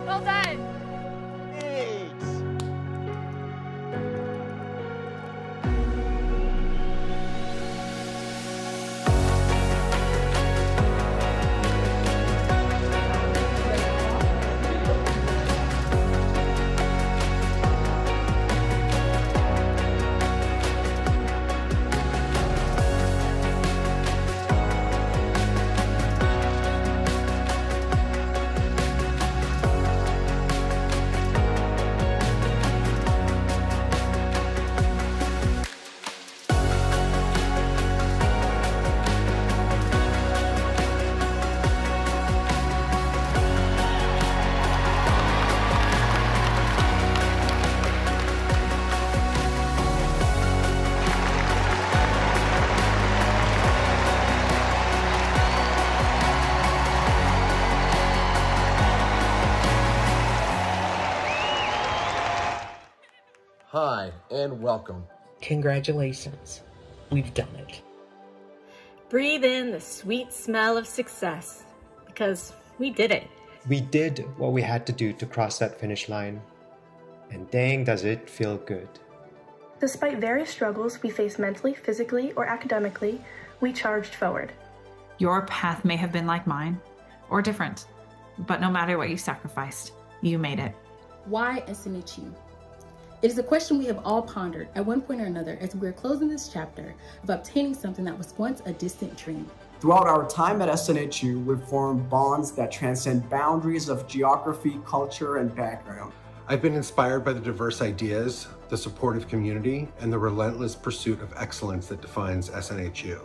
Well done. Hi, and welcome. Congratulations. We've done it. Breathe in the sweet smell of success, because we did it. We did what we had to do to cross that finish line. And dang, does it feel good. Despite various struggles we faced mentally, physically, or academically, we charged forward. Your path may have been like mine, or different, but no matter what you sacrificed, you made it. Why SNHU? It is a question we have all pondered at one point or another as we're closing this chapter of obtaining something that was once a distant dream. Throughout our time at SNHU, we've formed bonds that transcend boundaries of geography, culture, and background. I've been inspired by the diverse ideas, the supportive community, and the relentless pursuit of excellence that defines SNHU.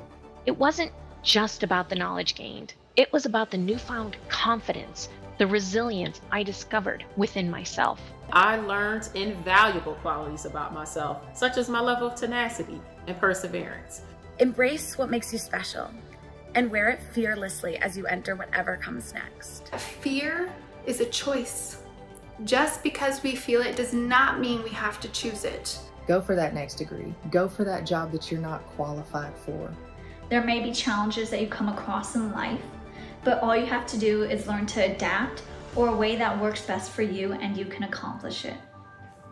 It wasn't just about the knowledge gained. It was about the newfound confidence, the resilience I discovered within myself. I learned invaluable qualities about myself, such as my level of tenacity and perseverance. Embrace what makes you special and wear it fearlessly as you enter whatever comes next. Fear is a choice. Just because we feel it does not mean we have to choose it. Go for that next degree. Go for that job that you're not qualified for. There may be challenges that you come across in life, but all you have to do is learn to adapt or a way that works best for you and you can accomplish it.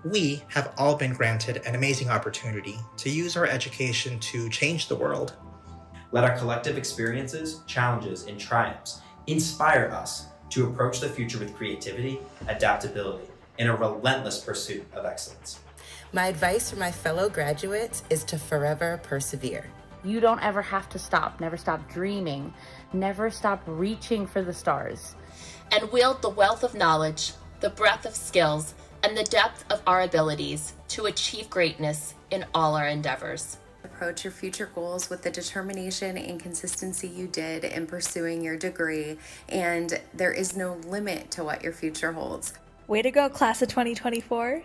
We have all been granted an amazing opportunity to use our education to change the world. Let our collective experiences, challenges, and triumphs inspire us to approach the future with creativity, adaptability, and a relentless pursuit of excellence. My advice for my fellow graduates is to forever persevere. You don't ever have to stop. Never stop dreaming. Never stop reaching for the stars. And wield the wealth of knowledge, the breadth of skills, and the depth of our abilities to achieve greatness in all our endeavors. Approach your future goals with the determination and consistency you did in pursuing your degree, and there is no limit to what your future holds. Way to go, class of 2024.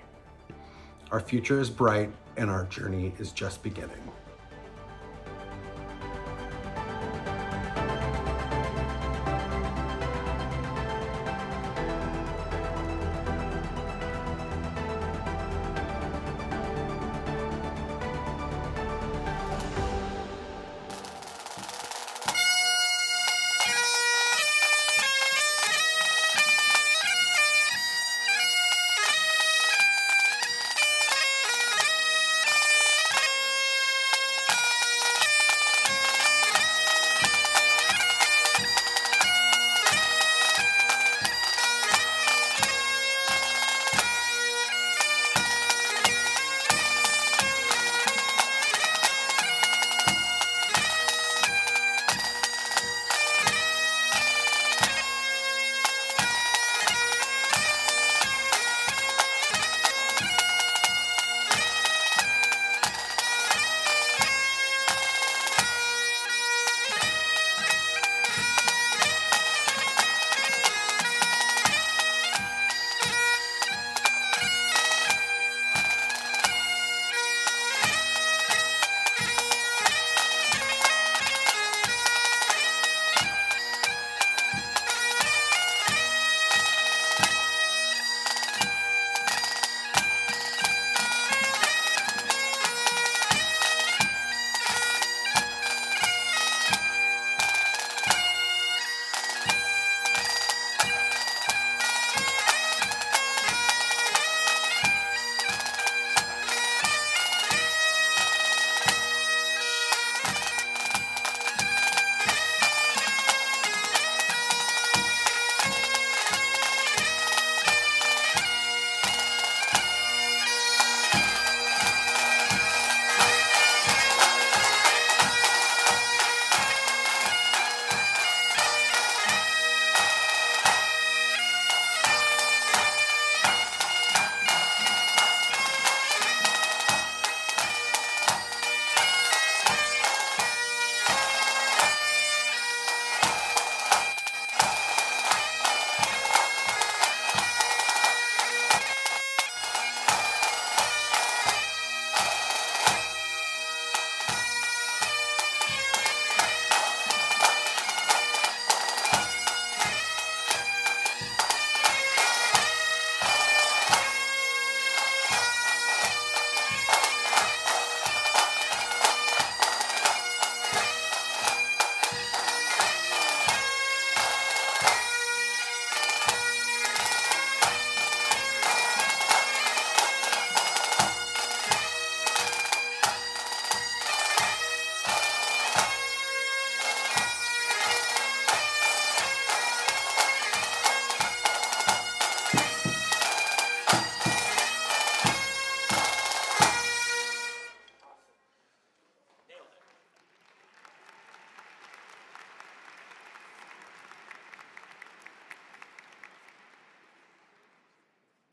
Our future is bright, and our journey is just beginning.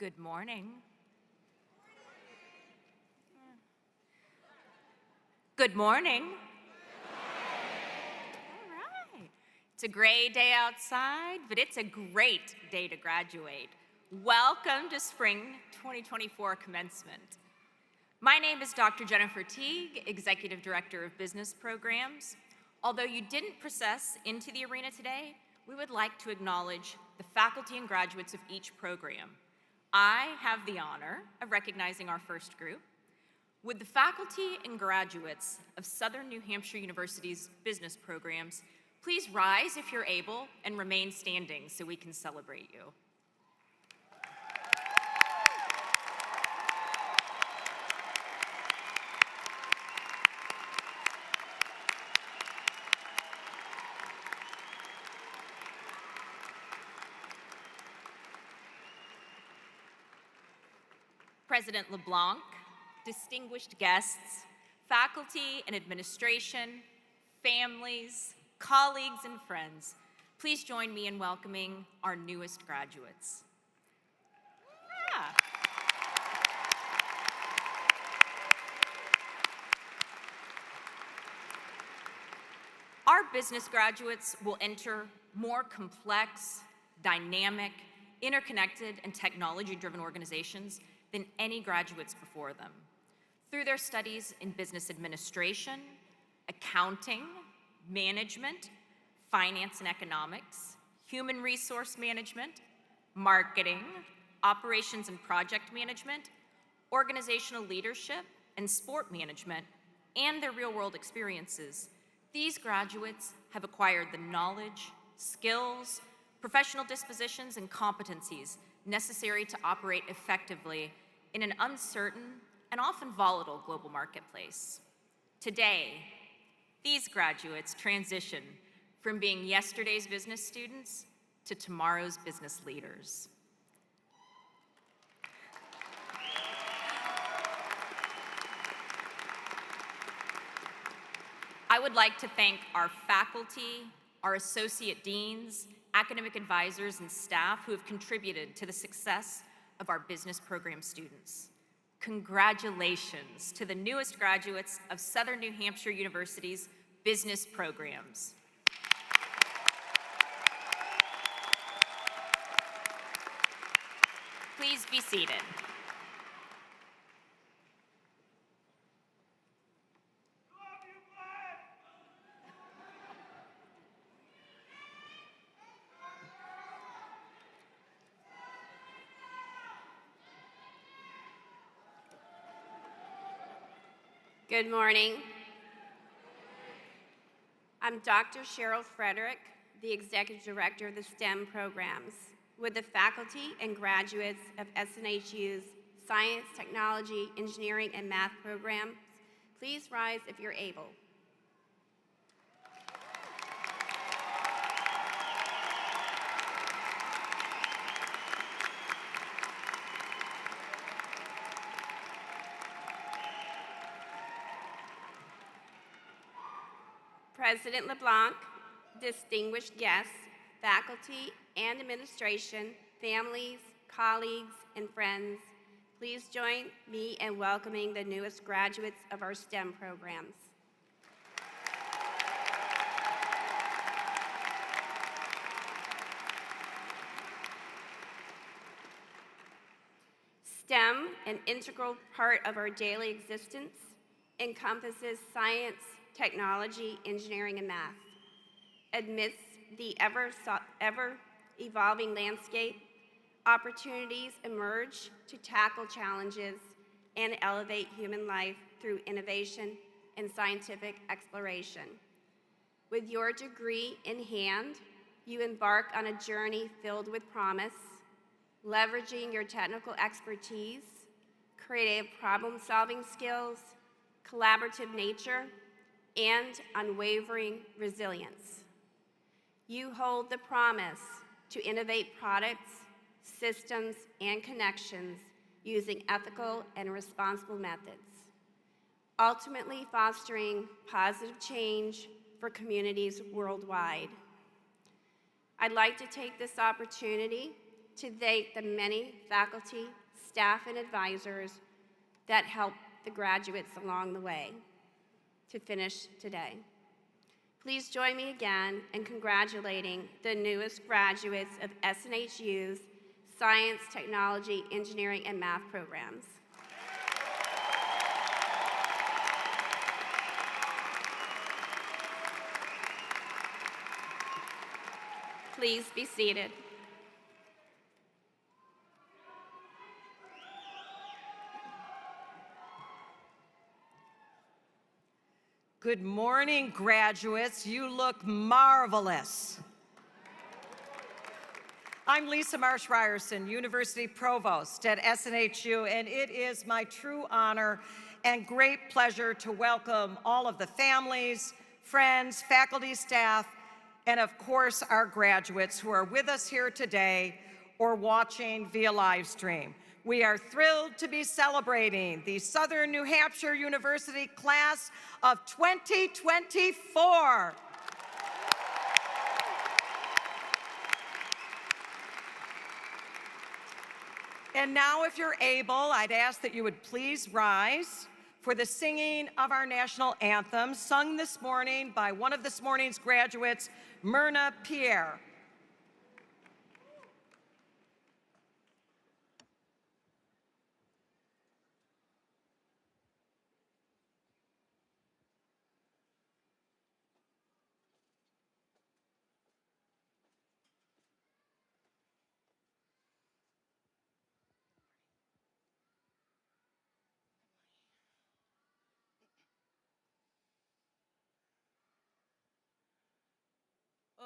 Good morning. Good morning. All right. It's a gray day outside, but it's a great day to graduate. Welcome to Spring 2024 commencement. My name is Dr. Jennifer Teague, Executive Director of Business Programs. Although you didn't process into the arena today, we would like to acknowledge the faculty and graduates of each program. I have the honor of recognizing our first group. Would the faculty and graduates of Southern New Hampshire University's business programs please rise if you're able and remain standing so we can celebrate you. President LeBlanc, distinguished guests, faculty and administration, families, colleagues, and friends, please join me in welcoming our newest graduates. Our business graduates will enter more complex, dynamic, interconnected, and technology-driven organizations than any graduates before them. Through their studies in business administration, accounting, management, finance and economics, human resource management, marketing, operations and project management, organizational leadership, and sport management, and their real-world experiences, these graduates have acquired the knowledge, skills, professional dispositions, and competencies necessary to operate effectively in an uncertain and often volatile global marketplace. Today, these graduates transition from being yesterday's business students to tomorrow's business leaders. I would like to thank our faculty, our associate deans, academic advisors, and staff who have contributed to the success of our business program students. Congratulations to the newest graduates of Southern New Hampshire University's business programs. Please be seated. Good morning. I'm Dr. Cheryl Frederick, the Executive Director of the STEM programs. With the faculty and graduates of SNHU's Science, Technology, Engineering, and Math programs, please rise if you're able. President LeBlanc, distinguished guests, faculty and administration, families, colleagues, and friends, please join me in welcoming the newest graduates of our STEM programs. STEM, an integral part of our daily existence, encompasses science, technology, engineering, and math. Amidst the ever-evolving landscape, opportunities emerge to tackle challenges and elevate human life through innovation and scientific exploration. With your degree in hand, you embark on a journey filled with promise, leveraging your technical expertise, creative problem-solving skills, collaborative nature, and unwavering resilience. You hold the promise to innovate products, systems, and connections using ethical and responsible methods, ultimately fostering positive change for communities worldwide. I'd like to take this opportunity to thank the many faculty, staff, and advisors that helped the graduates along the way to finish today. Please join me again in congratulating the newest graduates of SNHU's Science, Technology, Engineering, and Math programs. Please be seated. Good morning, graduates. You look marvelous. I'm Lisa Marsh Ryerson, University Provost at SNHU, and it is my true honor and great pleasure to welcome all of the families, friends, faculty, staff, and of course our graduates who are with us here today or watching via live stream. We are thrilled to be celebrating the Southern New Hampshire University class of 2024. And now, if you're able, I'd ask that you would please rise for the singing of our national anthem, sung this morning by one of this morning's graduates, Myrna Pierre.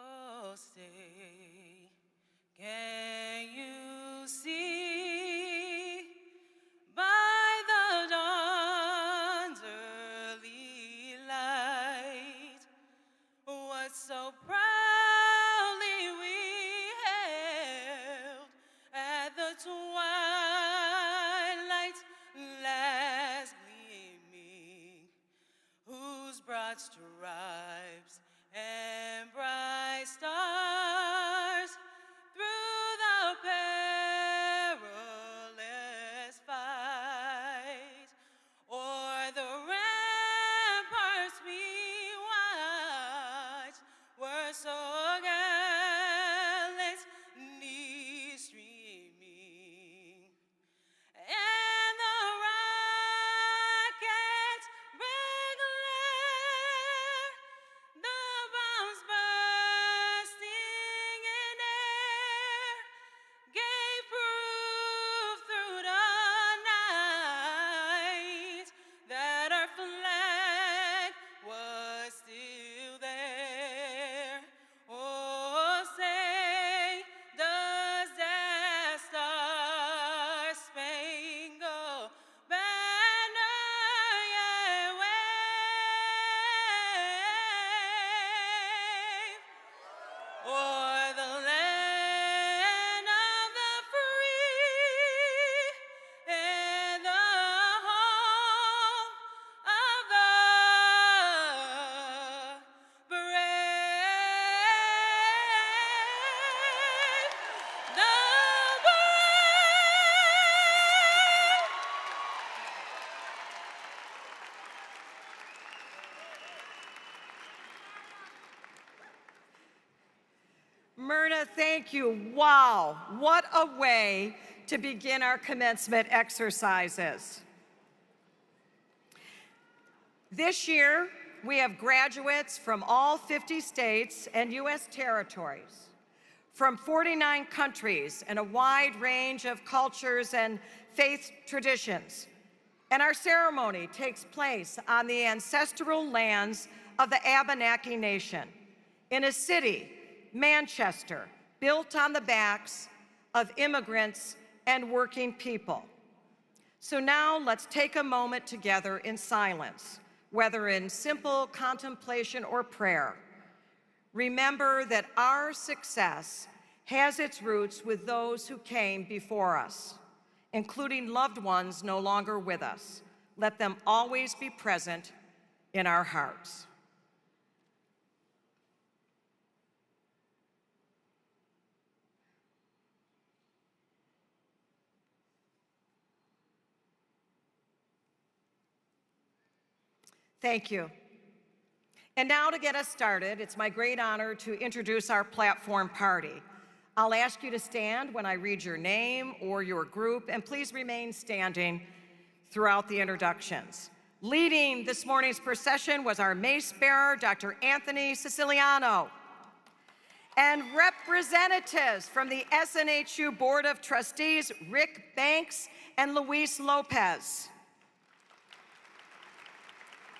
Oh, say, can you see by the dawn's early light what so proudly we hailed at the twilight's last gleaming, whose broad stripes and bright stars through the perilous fight o'er the ramparts we watched were so gallantly streaming, and the rocket's red glare, the bombs bursting in air, gave proof through the night that our flag was still there. Oh, say, does that star-spangled banner yet wave o'er the land of the free and the home of the brave? The Myrna, thank you. Wow, what a way to begin our commencement exercises. This year, we have graduates from all 50 states and U.S. territories, from 49 countries and a wide range of cultures and faith traditions. And our ceremony takes place on the ancestral lands of the Abenaki Nation, in a city, Manchester, built on the backs of immigrants and working people. So now let's take a moment together in silence, whether in simple contemplation or prayer. Remember that our success has its roots with those who came before us, including loved ones no longer with us. Let them always be present in our hearts. Thank you. And now to get us started, it's my great honor to introduce our platform party. I'll ask you to stand when I read your name or your group, and please remain standing throughout the introductions. Leading this morning's procession was our mace bearer, Dr. Anthony Siciliano, and representatives from the SNHU Board of Trustees, Rick Banks and Luis Lopez.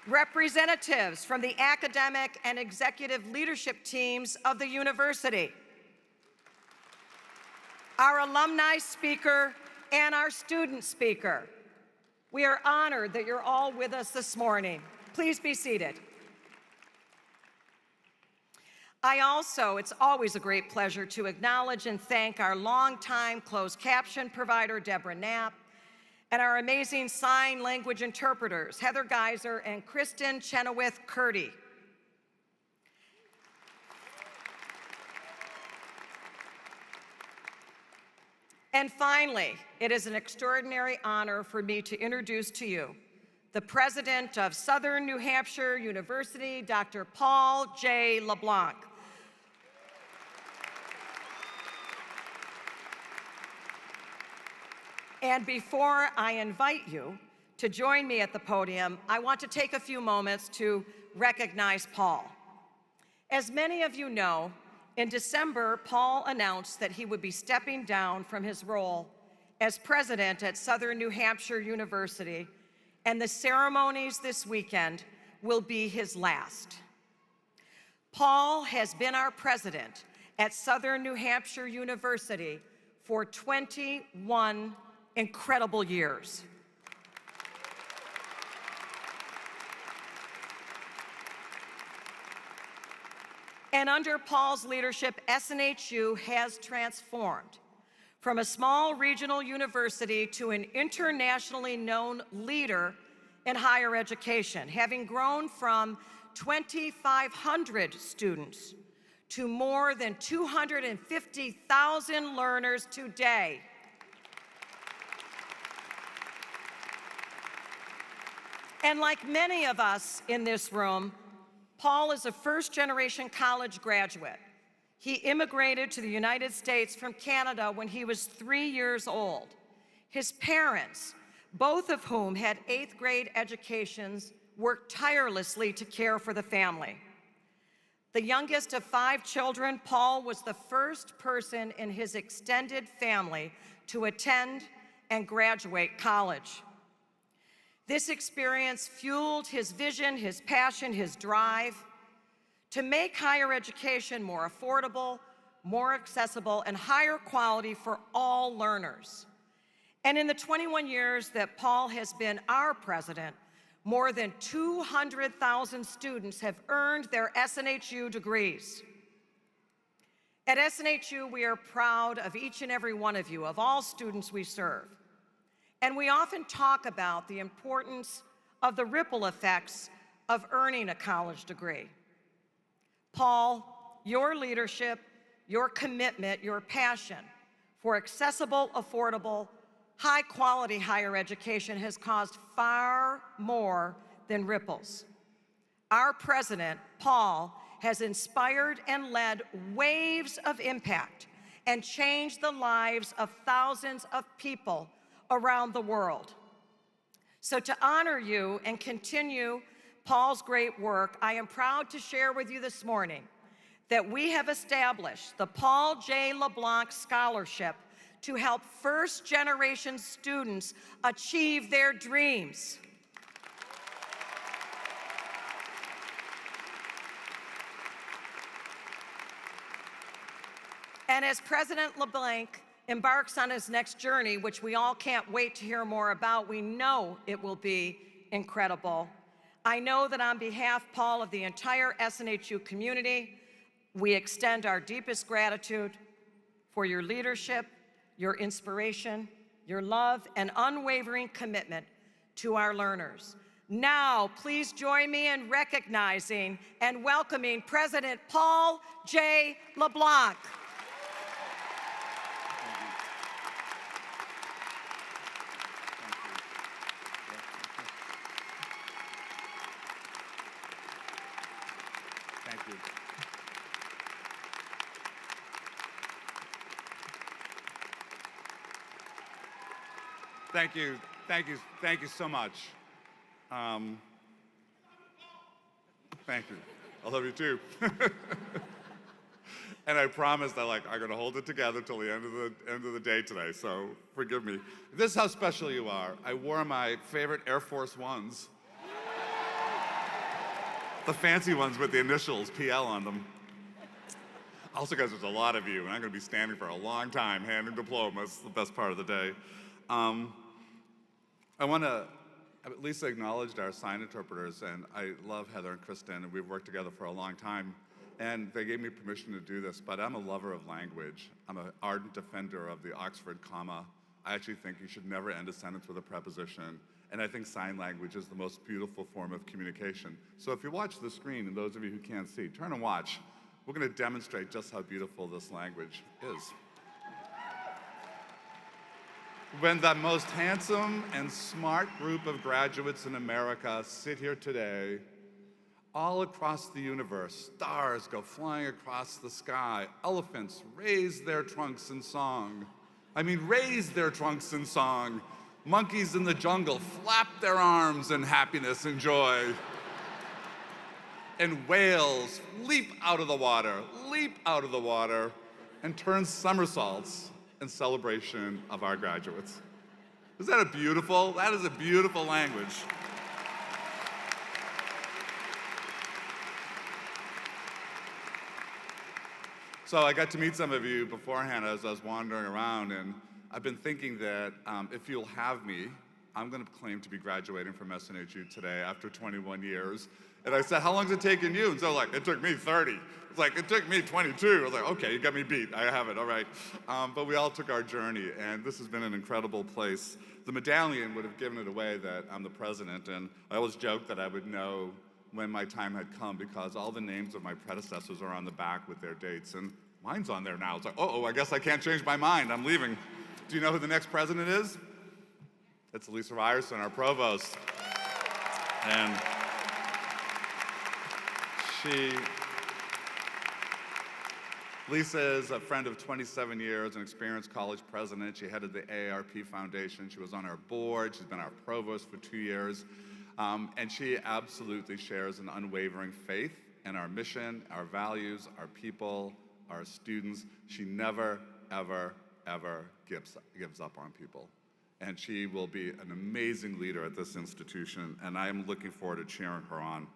Representatives from the academic and executive leadership teams of the university, our alumni speaker, and our student speaker. We are honored that you're all with us this morning. Please be seated. It's always a great pleasure to acknowledge and thank our longtime closed caption provider, Deborah Knapp, and our amazing sign language interpreters, Heather Geiser and Kristen Chenoweth-Curdy. And finally, it is an extraordinary honor for me to introduce to you the president of Southern New Hampshire University, Dr. Paul J. LeBlanc. And before I invite you to join me at the podium, I want to take a few moments to recognize Paul. As many of you know, in December, Paul announced that he would be stepping down from his role as president at Southern New Hampshire University, and the ceremonies this weekend will be his last. Paul has been our president at Southern New Hampshire University for 21 incredible years. And under Paul's leadership, SNHU has transformed from a small regional university to an internationally known leader in higher education, having grown from 2,500 students to more than 250,000 learners today. And like many of us in this room, Paul is a first-generation college graduate. He immigrated to the United States from Canada when he was 3 years old. His parents, both of whom had 8th grade educations, worked tirelessly to care for the family. The youngest of 5 children, Paul was the first person in his extended family to attend and graduate college. This experience fueled his vision, his passion, his drive to make higher education more affordable, more accessible, and higher quality for all learners. And in the 21 years that Paul has been our president, more than 200,000 students have earned their SNHU degrees. At SNHU, we are proud of each and every one of you, of all students we serve. And we often talk about the importance of the ripple effects of earning a college degree. Paul, your leadership, your commitment, your passion for accessible, affordable, high-quality higher education has caused far more than ripples. Our president, Paul, has inspired and led waves of impact and changed the lives of thousands of people around the world. So to honor you and continue Paul's great work, I am proud to share with you this morning that we have established the Paul J. LeBlanc Scholarship to help first-generation students achieve their dreams. And as President LeBlanc embarks on his next journey, which we all can't wait to hear more about, we know it will be incredible. I know that on behalf, Paul, of the entire SNHU community, we extend our deepest gratitude for your leadership, your inspiration, your love, and unwavering commitment to our learners. Now, please join me in recognizing and welcoming President Paul J. LeBlanc. Thank you so much. Thank you. I love you too. And I promise that I'm gonna hold it together till the end of the day today, so forgive me. This is how special you are. I wore my favorite Air Force Ones. The fancy ones with the initials, PL, on them. Also, guys, there's a lot of you, and I'm gonna be standing for a long time handing diplomas, the best part of the day. I wanna at least acknowledge our sign interpreters, and I love Heather and Kristen, and we've worked together for a long time. And they gave me permission to do this, but I'm a lover of language. I'm an ardent defender of the Oxford comma. I actually think you should never end a sentence with a preposition. And I think sign language is the most beautiful form of communication. So if you watch the screen, and those of you who can't see, turn and watch. We're gonna demonstrate just how beautiful this language is. When the most handsome and smart group of graduates in America sit here today, all across the universe, stars go flying across the sky. Elephants raise their trunks in song. Raise their trunks in song. Monkeys in the jungle flap their arms in happiness and joy. And whales leap out of the water, and turn somersaults in celebration of our graduates. That is a beautiful language. So I got to meet some of you beforehand as I was wandering around, and I've been thinking that if you'll have me, I'm going to claim to be graduating from SNHU today after 21 years. And I said, how long has it taken you? And so it took me 30. It's it took me 22. I was like, okay, you got me beat. I have it, all right. But we all took our journey, and this has been an incredible place. The medallion would have given it away that I'm the president, and I always joke that I would know when my time had come because all the names of my predecessors are on the back with their dates, and mine's on there now. It's I guess I can't change my mind. I'm leaving. Do you know who the next president is? It's Lisa Ryerson, our provost. And Lisa is a friend of 27 years, an experienced college president. She headed the AARP Foundation. She was on our board. She's been our provost for 2 years. And she absolutely shares an unwavering faith in our mission, our values, our people, our students. She never, ever, ever gives up on people. And she will be an amazing leader at this institution, and I am looking forward to cheering her on.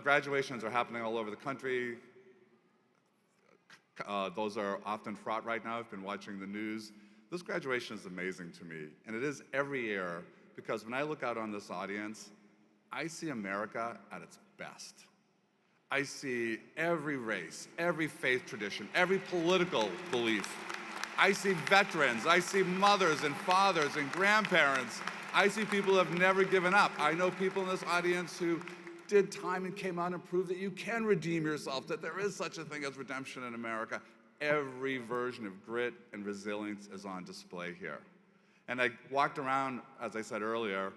Graduations are happening all over the country. Those are often fraught right now. I've been watching the news. This graduation is amazing to me, and it is every year, because when I look out on this audience, I see America at its best. I see every race, every faith tradition, every political belief. I see veterans, I see mothers and fathers and grandparents. I see people who have never given up. I know people in this audience who did time and came out and proved that you can redeem yourself, that there is such a thing as redemption in America. Every version of grit and resilience is on display here. And I walked around, as I said earlier,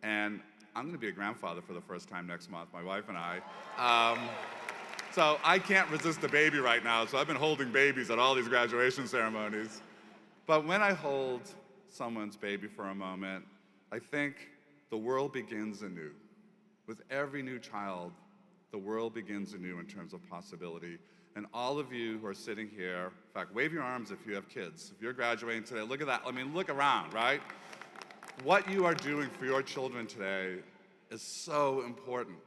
and I'm going to be a grandfather for the first time next month, my wife and I. So I can't resist a baby right now, so I've been holding babies at all these graduation ceremonies. But when I hold someone's baby for a moment, I think the world begins anew. With every new child, the world begins anew in terms of possibility. And all of you who are sitting here, in fact, wave your arms if you have kids. If you're graduating today, look at that. Look around, right? What you are doing for your children today is so important.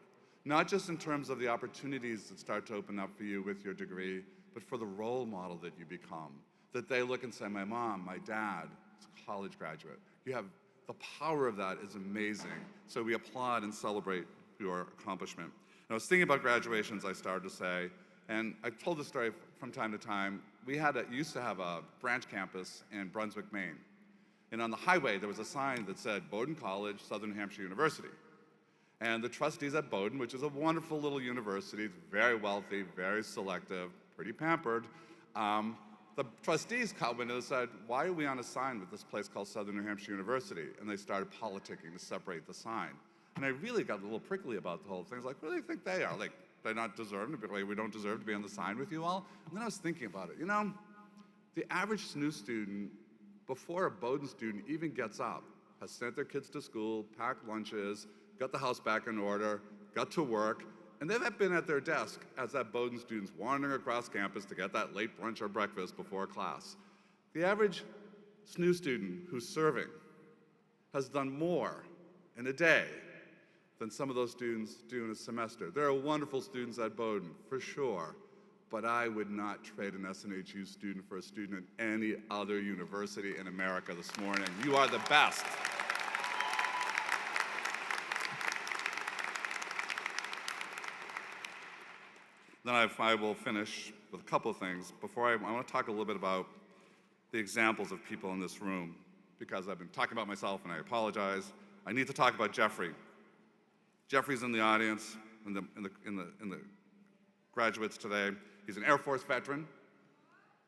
Not just in terms of the opportunities that start to open up for you with your degree, but for the role model that you become. That they look and say, my mom, my dad is a college graduate. The power of that is amazing. So we applaud and celebrate your accomplishment. And I was thinking about graduations, I started to say, and I've told this story from time to time. We used to have a branch campus in Brunswick, Maine. And on the highway, there was a sign that said, Bowdoin College, Southern New Hampshire University. And the trustees at Bowdoin, which is a wonderful little university, it's very wealthy, very selective, pretty pampered, the trustees came in and said, why are we on a sign with this place called Southern New Hampshire University? And they started politicking to separate the sign. And I really got a little prickly about the whole thing. I was like, what do they think they are? They're not deserving to be, we don't deserve to be on the sign with you all? And then I was thinking about it. The average SNU student before a Bowdoin student even gets up, has sent their kids to school, packed lunches, got the house back in order, got to work, and they've been at their desk as that Bowdoin student's wandering across campus to get that late brunch or breakfast before class. The average SNU student who's serving has done more in a day than some of those students do in a semester. There are wonderful students at Bowdoin, for sure, but I would not trade an SNHU student for a student at any other university in America this morning. You are the best. Then I will finish with a couple of things. Before I want to talk a little bit about the examples of people in this room, because I've been talking about myself and I apologize. I need to talk about Jeffrey. Jeffrey's in the audience, in the graduates today. He's an Air Force veteran.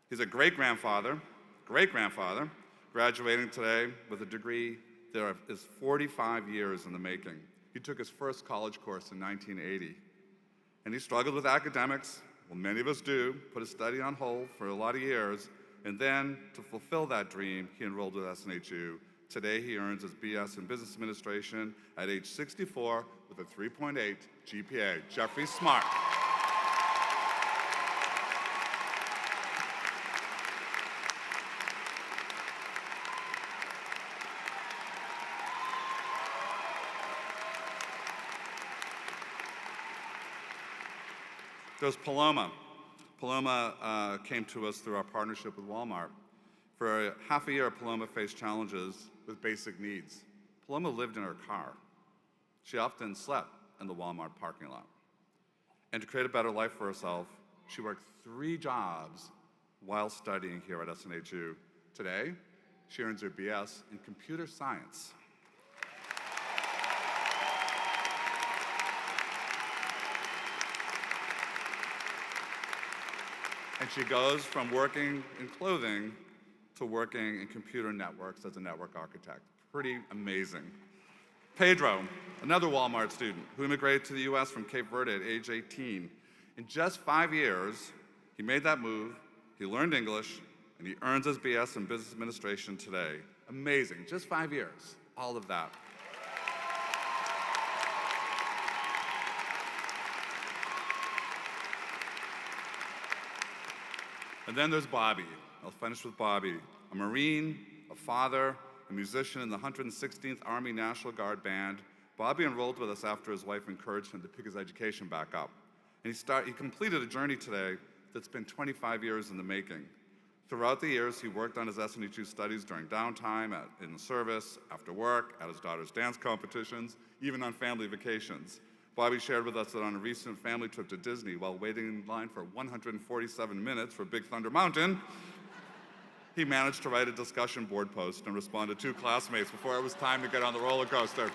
He's a great-grandfather, graduating today with a degree that is 45 years in the making. He took his first college course in 1980. And he struggled with academics, well, many of us do, put his study on hold for a lot of years, and then to fulfill that dream, he enrolled with SNHU. Today, he earns his BS in Business Administration at age 64 with a 3.8 GPA. Jeffrey Smart. There's Paloma. Paloma came to us through our partnership with Walmart. For half a year, Paloma faced challenges with basic needs. Paloma lived in her car. She often slept in the Walmart parking lot. And to create a better life for herself, she worked 3 jobs while studying here at SNHU. Today, she earns her BS in computer science. And she goes from working in clothing to working in computer networks as a network architect. Pretty amazing. Pedro, another Walmart student who immigrated to the US from Cape Verde at age 18. In just 5 years, he made that move, he learned English, and he earns his BS in Business Administration today. Amazing, just 5 years, all of that. And then there's Bobby. I'll finish with Bobby, a Marine, a father, a musician in the 116th Army National Guard Band. Bobby enrolled with us after his wife encouraged him to pick his education back up. And he completed a journey today that's been 25 years in the making. Throughout the years, he worked on his SNHU studies during downtime, in the service, after work, at his daughter's dance competitions, even on family vacations. Bobby shared with us that on a recent family trip to Disney, while waiting in line for 147 minutes for Big Thunder Mountain, he managed to write a discussion board post and respond to 2 classmates before it was time to get on the roller coaster.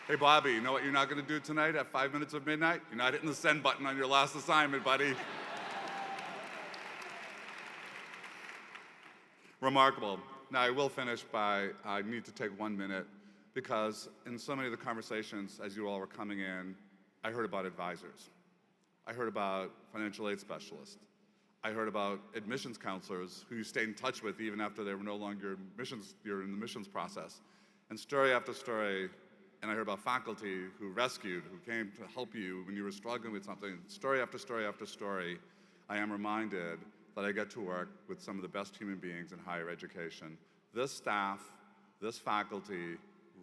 Hey, Bobby, you know what you're not going to do tonight at 5 minutes of midnight? You're not hitting the send button on your last assignment, buddy. Remarkable. Now, I will finish by, I need to take 1 minute, because in so many of the conversations, as you all were coming in, I heard about advisors. I heard about financial aid specialists. I heard about admissions counselors who you stayed in touch with even after they were no longer you're in the admissions process. And story after story, and I heard about faculty who rescued, who came to help you when you were struggling with something. Story after story after story, I am reminded that I get to work with some of the best human beings in higher education. This staff, this faculty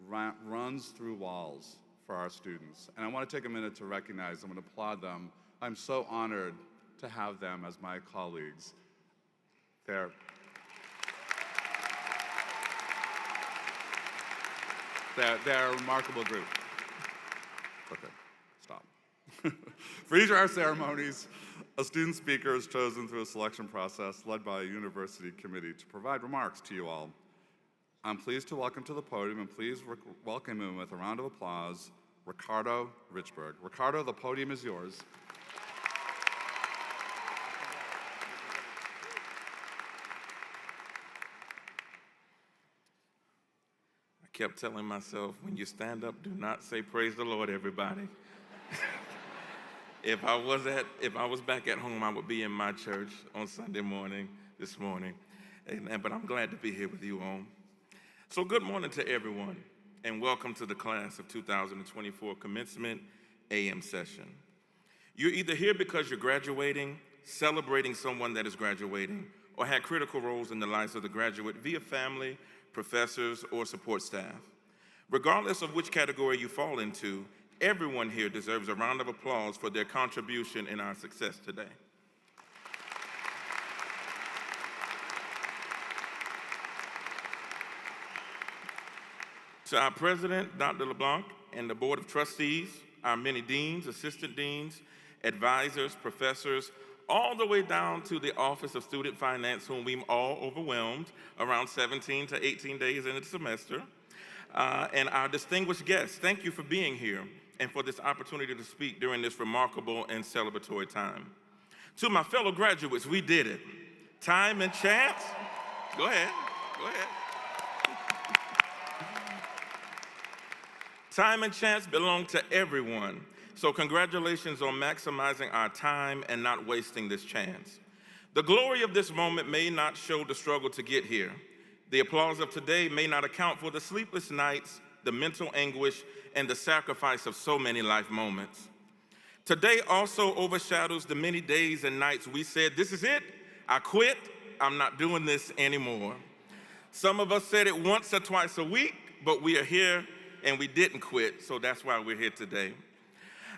runs through walls for our students. And I want to take a minute to recognize them and applaud them. I'm so honored to have them as my colleagues. They're a remarkable group. Okay, stop. For each of our ceremonies, a student speaker is chosen through a selection process led by a university committee to provide remarks to you all. I'm pleased to welcome to the podium, and please welcome him with a round of applause, Riccardo Richburg. Riccardo, the podium is yours. I kept telling myself, when you stand up, do not say praise the Lord, everybody. If I was back at home, I would be in my church on Sunday morning, this morning. Amen. But I'm glad to be here with you all. So good morning to everyone, and welcome to the class of 2024 commencement AM session. You're either here because you're graduating, celebrating someone that is graduating, or had critical roles in the lives of the graduate via family, professors, or support staff. Regardless of which category you fall into, everyone here deserves a round of applause for their contribution in our success today. To our president, Dr. LeBlanc, and the board of trustees, our many deans, assistant deans, advisors, professors, all the way down to the Office of Student Finance, whom we've all overwhelmed around 17 to 18 days into the semester, and our distinguished guests, thank you for being here and for this opportunity to speak during this remarkable and celebratory time. To my fellow graduates, we did it. Time and chance, go ahead. Time and chance belong to everyone. So congratulations on maximizing our time and not wasting this chance. The glory of this moment may not show the struggle to get here. The applause of today may not account for the sleepless nights, the mental anguish, and the sacrifice of so many life moments. Today also overshadows the many days and nights we said, this is it, I quit, I'm not doing this anymore. Some of us said it once or twice a week, but we are here and we didn't quit, so that's why we're here today.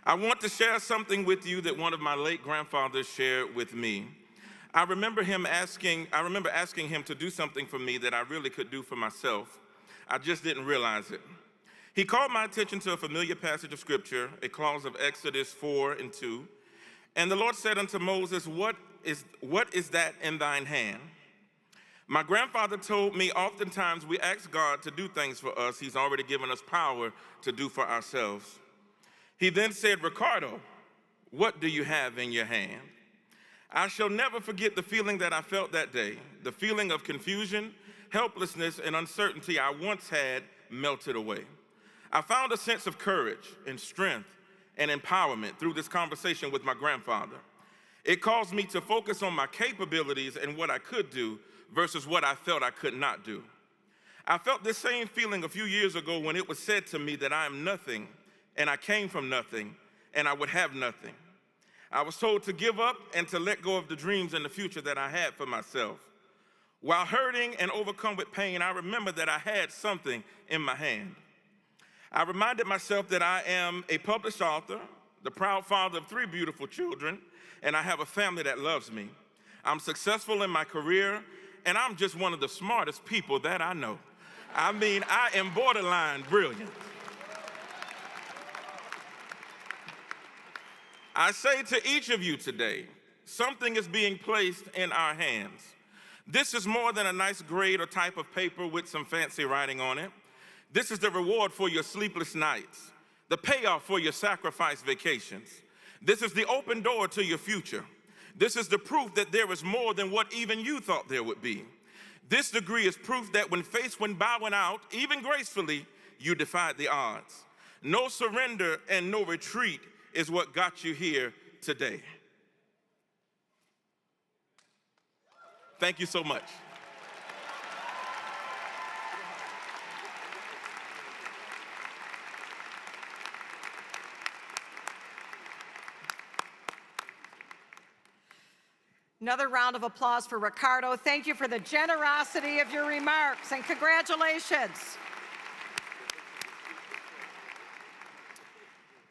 I want to share something with you that one of my late grandfathers shared with me. I remember asking him to do something for me that I really could do for myself. I just didn't realize it. He called my attention to a familiar passage of scripture, a clause of Exodus 4:2. And the Lord said unto Moses, what is that in thine hand? My grandfather told me oftentimes we ask God to do things for us he's already given us power to do for ourselves. He then said, Riccardo, what do you have in your hand? I shall never forget the feeling that I felt that day. The feeling of confusion, helplessness, and uncertainty I once had melted away. I found a sense of courage and strength and empowerment through this conversation with my grandfather. It caused me to focus on my capabilities and what I could do versus what I felt I could not do. I felt this same feeling a few years ago when it was said to me that I am nothing, and I came from nothing, and I would have nothing. I was told to give up and to let go of the dreams and the future that I had for myself. While hurting and overcome with pain, I remember that I had something in my hand. I reminded myself that I am a published author, the proud father of 3 beautiful children, and I have a family that loves me. I'm successful in my career, and I'm just one of the smartest people that I know. I mean, I am borderline brilliant. I say to each of you today, something is being placed in our hands. This is more than a nice grade or type of paper with some fancy writing on it. This is the reward for your sleepless nights, the payoff for your sacrificed vacations. This is the open door to your future. This is the proof that there is more than what even you thought there would be. This degree is proof that when faced when bowing out, even gracefully, you defied the odds. No surrender and no retreat is what got you here today. Thank you so much. Another round of applause for Riccardo. Thank you for the generosity of your remarks, and congratulations.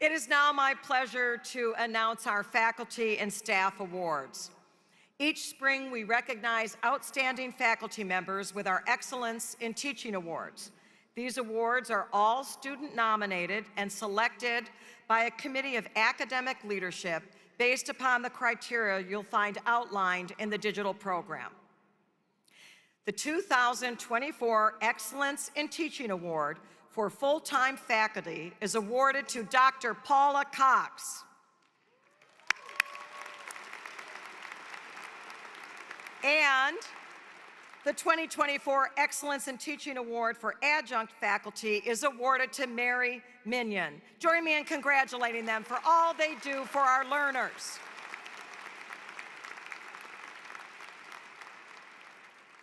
It is now my pleasure to announce our faculty and staff awards. Each spring, we recognize outstanding faculty members with our Excellence in Teaching Awards. These awards are all student nominated and selected by a committee of academic leadership based upon the criteria you'll find outlined in the digital program. The 2024 Excellence in Teaching Award for full-time faculty is awarded to Dr. Paula Cox. And The 2024 Excellence in Teaching Award for Adjunct Faculty is awarded to Mary Minion. Join me in congratulating them for all they do for our learners.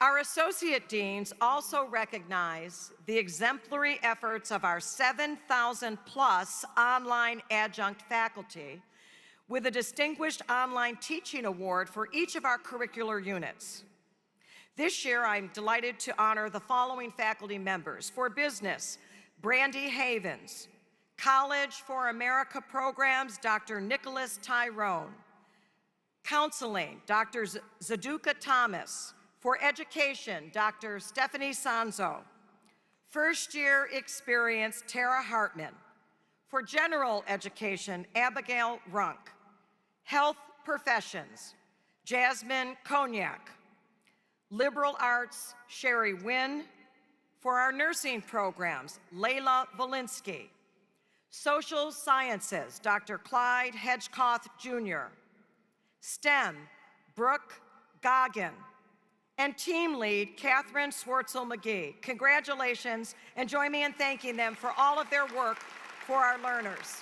Our Associate Deans also recognize the exemplary efforts of our 7,000 plus online adjunct faculty with a Distinguished Online Teaching Award for each of our curricular units. This year, I'm delighted to honor the following faculty members. For business, Brandy Havens. College for America programs, Dr. Nicholas Tyrone. Counseling, Dr. Zaduka Thomas. For education, Dr. Stephanie Sanzo. First year experience, Tara Hartman. For general education, Abigail Runk. Health professions, Jasmine Cognac. Liberal arts, Sherry Wynn. For our nursing programs, Layla Valinsky. Social sciences, Dr. Clyde Hedgecoth Jr. STEM, Brooke Goggin. And team lead, Catherine Swartzel McGee. Congratulations, and join me in thanking them for all of their work for our learners.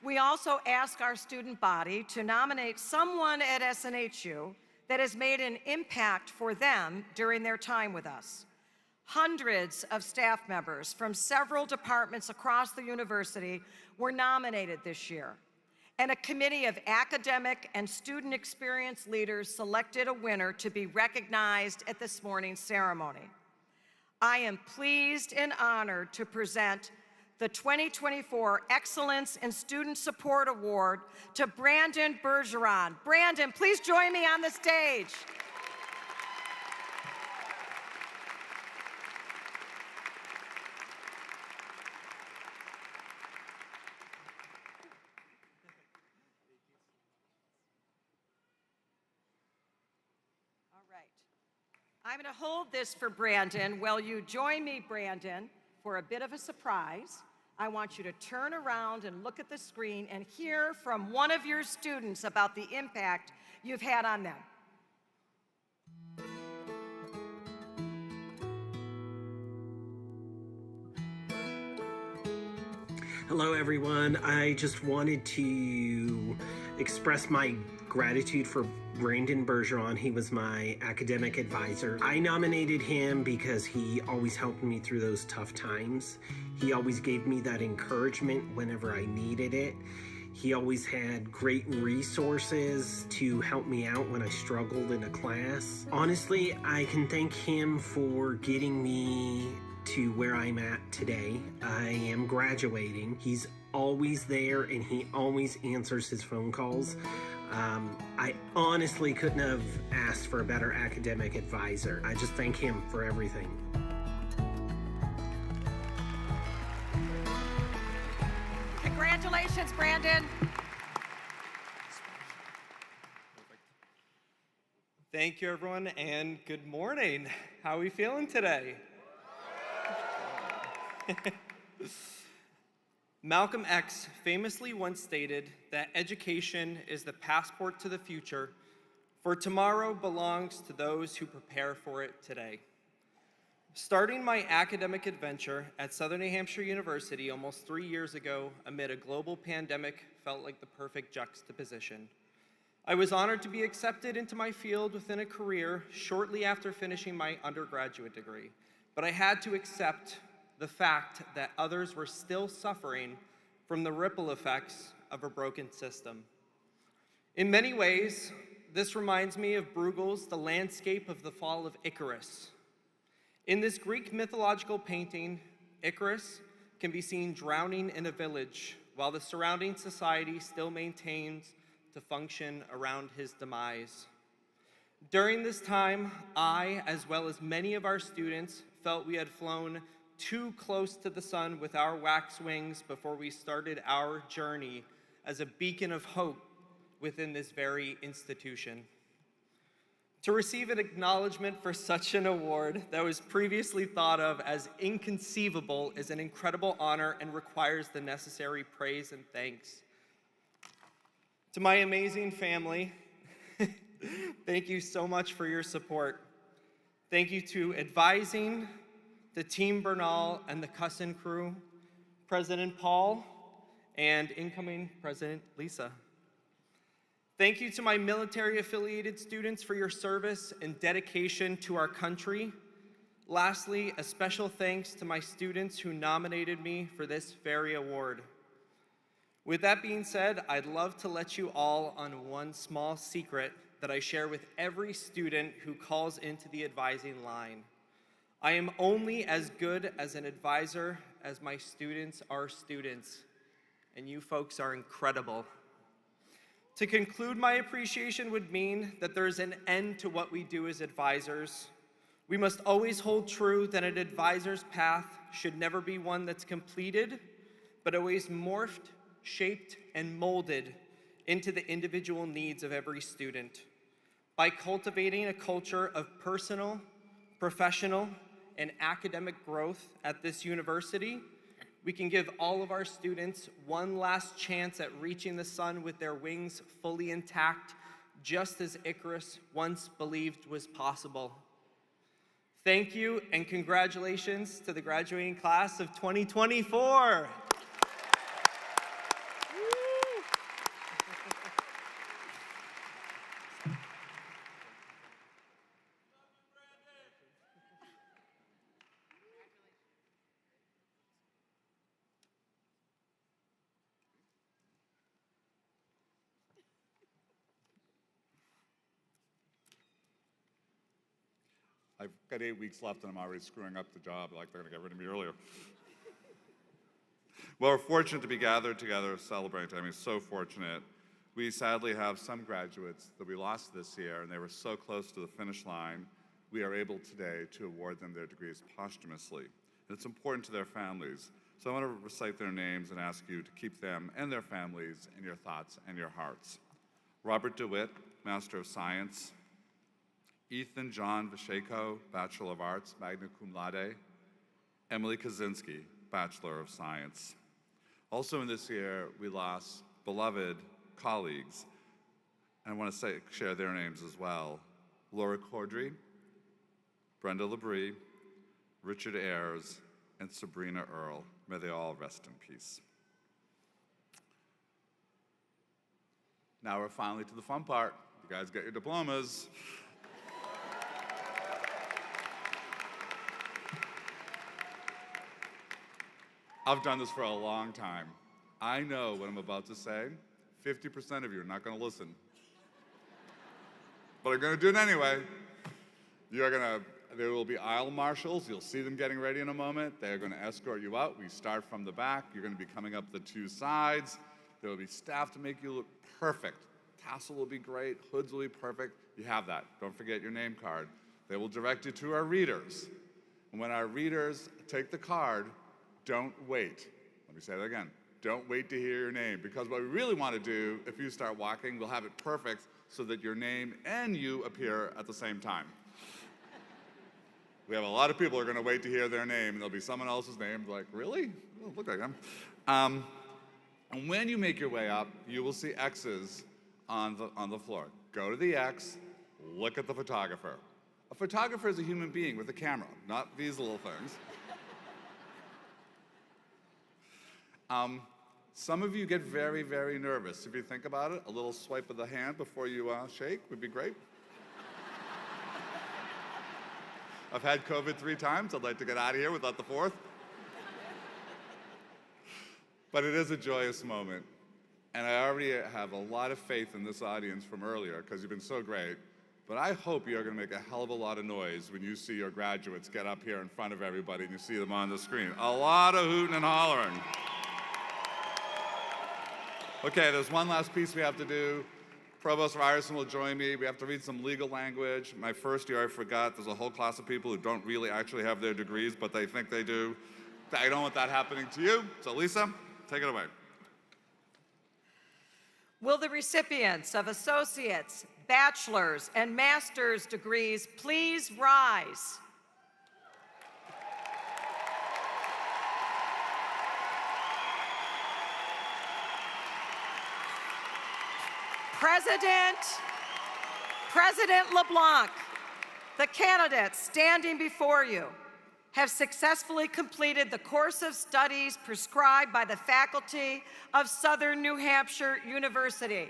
We also ask our student body to nominate someone at SNHU that has made an impact for them during their time with us. Hundreds of staff members from several departments across the university were nominated this year, and a committee of academic and student experience leaders selected a winner to be recognized at this morning's ceremony. I am pleased and honored to present the 2024 Excellence in Student Support Award to Brandon Bergeron. Brandon, please join me on the stage. All right. I'm going to hold this for Brandon. Will you join me, Brandon, for a bit of a surprise? I want you to turn around and look at the screen and hear from one of your students about the impact you've had on them. Hello, everyone. I just wanted to express my gratitude for Brandon Bergeron. He was my academic advisor. I nominated him because he always helped me through those tough times. He always gave me that encouragement whenever I needed it. He always had great resources to help me out when I struggled in a class. Honestly, I can thank him for getting me to where I'm at today. I am graduating. He's always there and he always answers his phone calls. I honestly couldn't have asked for a better academic advisor. I just thank him for everything. Congratulations, Brandon. Thank you, everyone, and good morning. How are we feeling today? Malcolm X famously once stated that education is the passport to the future, for tomorrow belongs to those who prepare for it today. Starting my academic adventure at Southern New Hampshire University almost 3 years ago amid a global pandemic felt like the perfect juxtaposition. I was honored to be accepted into my field within a career shortly after finishing my undergraduate degree, but I had to accept the fact that others were still suffering from the ripple effects of a broken system. In many ways, this reminds me of Bruegel's The Landscape of the Fall of Icarus. In this Greek mythological painting, Icarus can be seen drowning in a village while the surrounding society still maintains to function around his demise. During this time, I, as well as many of our students, felt we had flown too close to the sun with our wax wings before we started our journey as a beacon of hope within this very institution. To receive an acknowledgement for such an award that was previously thought of as inconceivable is an incredible honor and requires the necessary praise and thanks. To my amazing family, Thank you so much for your support. Thank you to advising, the Team Bernal and the Cussin crew, President Paul, and incoming President Lisa. Thank you to my military-affiliated students for your service and dedication to our country. Lastly, a special thanks to my students who nominated me for this very award. With that being said, I'd love to let you all on one small secret that I share with every student who calls into the advising line. I am only as good as an advisor as my students are students, and you folks are incredible. To conclude, my appreciation would mean that there is an end to what we do as advisors. We must always hold true that an advisor's path should never be one that's completed, but always morphed, shaped, and molded into the individual needs of every student. By cultivating a culture of personal, professional, and academic growth at this university, we can give all of our students one last chance at reaching the sun with their wings fully intact, just as Icarus once believed was possible. Thank you and congratulations to the graduating class of 2024. I've got 8 weeks left and I'm already screwing up the job like they're gonna get rid of me earlier. Well, we're fortunate to be gathered together celebrating. I mean, so fortunate. We sadly have some graduates that we lost this year and they were so close to the finish line. We are able today to award them their degrees posthumously. And it's important to their families. So I want to recite their names and ask you to keep them and their families in your thoughts and your hearts. Robert DeWitt, Master of Science. Ethan John Visheko, Bachelor of Arts, magna cum laude. Emily Kaczynski, Bachelor of Science. Also in this year, we lost beloved colleagues, and I want to share their names as well. Laura Cordry, Brenda Labrie, Richard Ayers, and Sabrina Earle. May they all rest in peace. Now we're finally to the fun part. You guys get your diplomas. I've done this for a long time. I know what I'm about to say. 50% of you are not going to listen. But I'm going to do it anyway. There will be aisle marshals. You'll see them getting ready in a moment. They're going to escort you out. We start from the back. You're going to be coming up the two sides. There will be staff to make you look perfect. Tassel will be great. Hoods will be perfect. You have that. Don't forget your name card. They will direct you to our readers. And when our readers take the card, don't wait. Let me say that again. Don't wait to hear your name, because what we really want to do, if you start walking, we'll have it perfect so that your name and you appear at the same time. We have a lot of people who are going to wait to hear their name, and there'll be someone else's name, like, really? Oh, look like them. And when you make your way up, you will see X's on the floor. Go to the X, look at the photographer. A photographer is a human being with a camera, not these little things. Some of you get very, very nervous. If you think about it, a little swipe of the hand before you shake would be great. I've had COVID 3 times. I'd like to get out of here without the 4th. But it is a joyous moment. And I already have a lot of faith in this audience from earlier, because you've been so great. But I hope you're going to make a hell of a lot of noise when you see your graduates get up here in front of everybody and you see them on the screen. A lot of hooting and hollering. Okay, there's one last piece we have to do. Provost Ryerson will join me. We have to read some legal language. My first year, I forgot. There's a whole class of people who don't really actually have their degrees, but they think they do. I don't want that happening to you. So Lisa, take it away. Will the recipients of associate's, bachelor's, and master's degrees please rise? President LeBlanc, the candidates standing before you have successfully completed the course of studies prescribed by the faculty of Southern New Hampshire University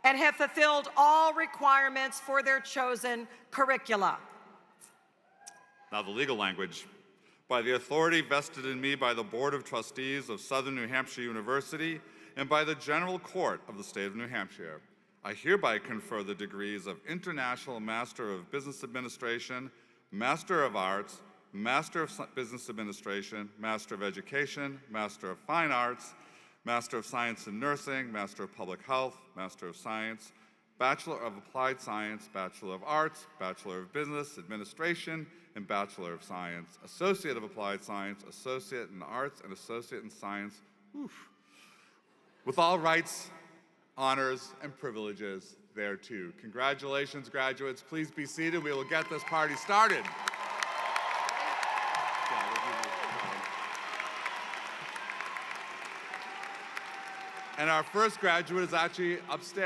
and have fulfilled all requirements for their chosen curricula. Now the legal language. By the authority vested in me by the Board of Trustees of Southern New Hampshire University and by the General Court of the State of New Hampshire, I hereby confer the degrees of International Master of Business Administration, Master of Arts, Master of Business Administration, Master of Education, Master of Fine Arts, Master of Science in Nursing, Master of Public Health, Master of Science, Bachelor of Applied Science, Bachelor of Arts, Bachelor of Business Administration, and Bachelor of Science, Associate of Applied Science, Associate in Arts, and Associate in Science. Oof. With all rights, honors, and privileges thereto. Congratulations, graduates. Please be seated. We will get this party started. And our first graduate is actually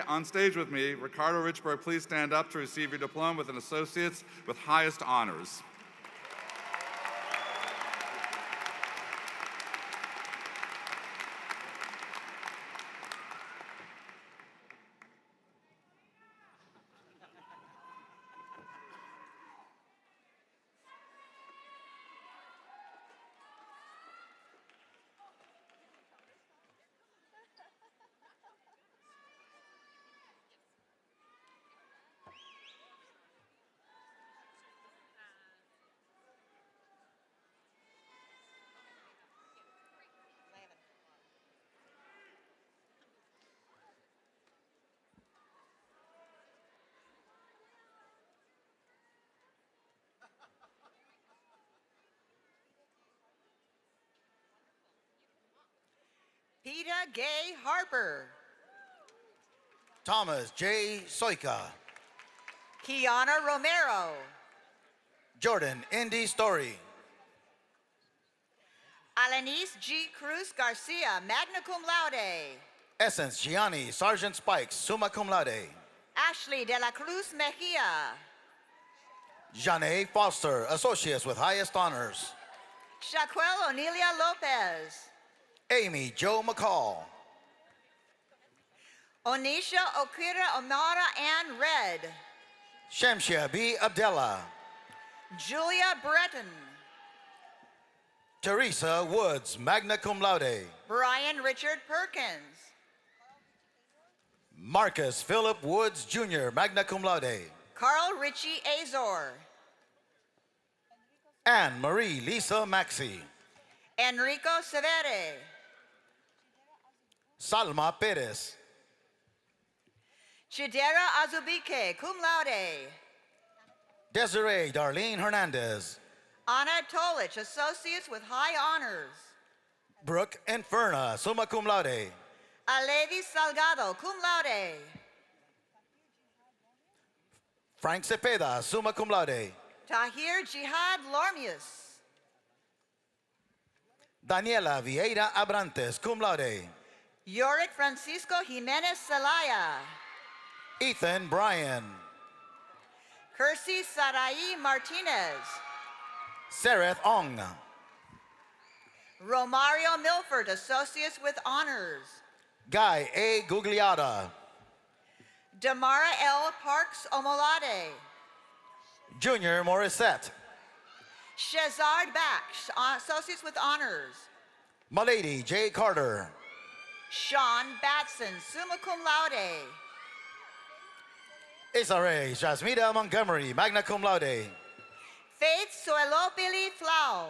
on stage with me. Riccardo Richburg, please stand up to receive your diploma with an associate's with highest honors. Peter Gay Harper. Thomas J. Soika. Kiana Romero. Jordan Indy Story. Alanis G. Cruz Garcia, magna cum laude. Essence Gianni, Sergeant Spikes, summa cum laude. Ashley de la Cruz Mejia. Janae Foster, Associates with highest honors. Shaquel Onelia Lopez. Amy Joe McCall. Onisha Okira Omara Ann Red. Shamsia B. Abdella. Julia Breton. Teresa Woods, magna cum laude. Brian Richard Perkins. Marcus Philip Woods Jr., magna cum laude. Carl Ritchie Azor. Anne Marie Lisa Maxey. Enrico Severe. Salma Perez. Chidera Azubique, cum laude. Desiree Darlene Hernandez. Anna Tolich, Associates with high honors. Brooke Inferna, summa cum laude. Alevi Salgado, cum laude. Frank Cepeda, summa cum laude. Tahir Jihad Lormius. Daniela Vieira Abrantes, cum laude. Yorick Francisco Jimenez Zelaya. Ethan Bryan. Kersey Sarai Martinez. Sereth Ong. Romario Milford, Associates with honors. Guy A. Gugliata. Damara L. Parks Omolade. Junior Morissette. Shezard Bach, Associates with honors. Milady J. Carter. Sean Batson, summa cum laude. Isare Jasmida Montgomery, magna cum laude. Faith Suelopili Flau.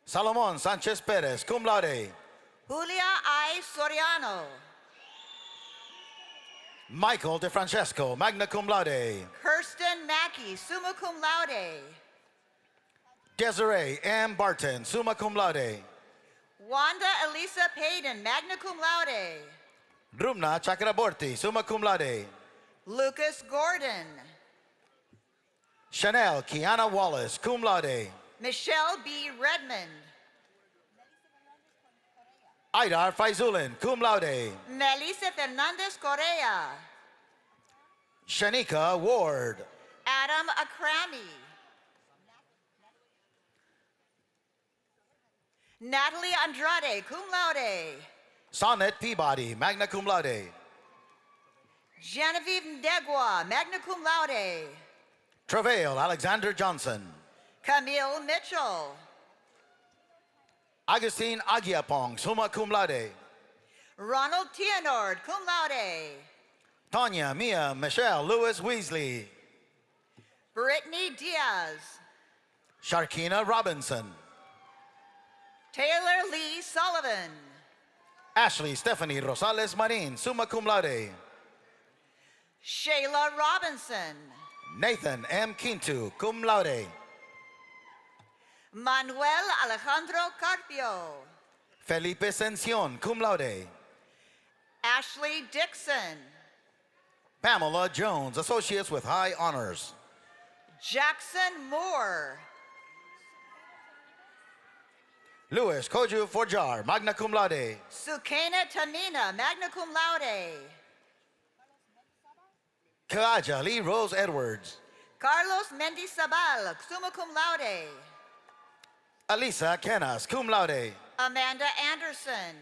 Salomon Sanchez Perez, cum laude. Julia I. Soriano. Michael DeFrancesco, magna cum laude. Kirsten Mackey, summa cum laude. Desiree M. Barton, summa cum laude. Wanda Elisa Payden, magna cum laude. Drumna Chakraborty, summa cum laude. Lucas Gordon. Chanel Kiana Wallace, cum laude. Michelle B. Redmond. Aidar Faizulin, cum laude. Melissa Fernandez Correa. Shanika Ward. Adam Akrami. Natalie Andrade, cum laude. Sonnet Peabody, magna cum laude. Genevieve Ndegwa, magna cum laude. Travail Alexander Johnson. Camille Mitchell. Agustin Aguiapong, summa cum laude. Ronald Theonord, cum laude. Tanya Mia Michelle Lewis Weasley. Brittany Diaz. Sharkina Robinson. Taylor Lee Sullivan. Ashley Stephanie Rosales Marin, summa cum laude. Shayla Robinson. Nathan M. Quintu, cum laude. Manuel Alejandro Carpio. Felipe Ascension, cum laude. Ashley Dixon. Pamela Jones, associates with high honors. Jackson Moore. Louis Koju Forjar, magna cum laude. Sukaina Tamina, magna cum laude. Kaja Lee Rose Edwards. Carlos Mendizabal, summa cum laude. Alisa Kenas, cum laude. Amanda Anderson.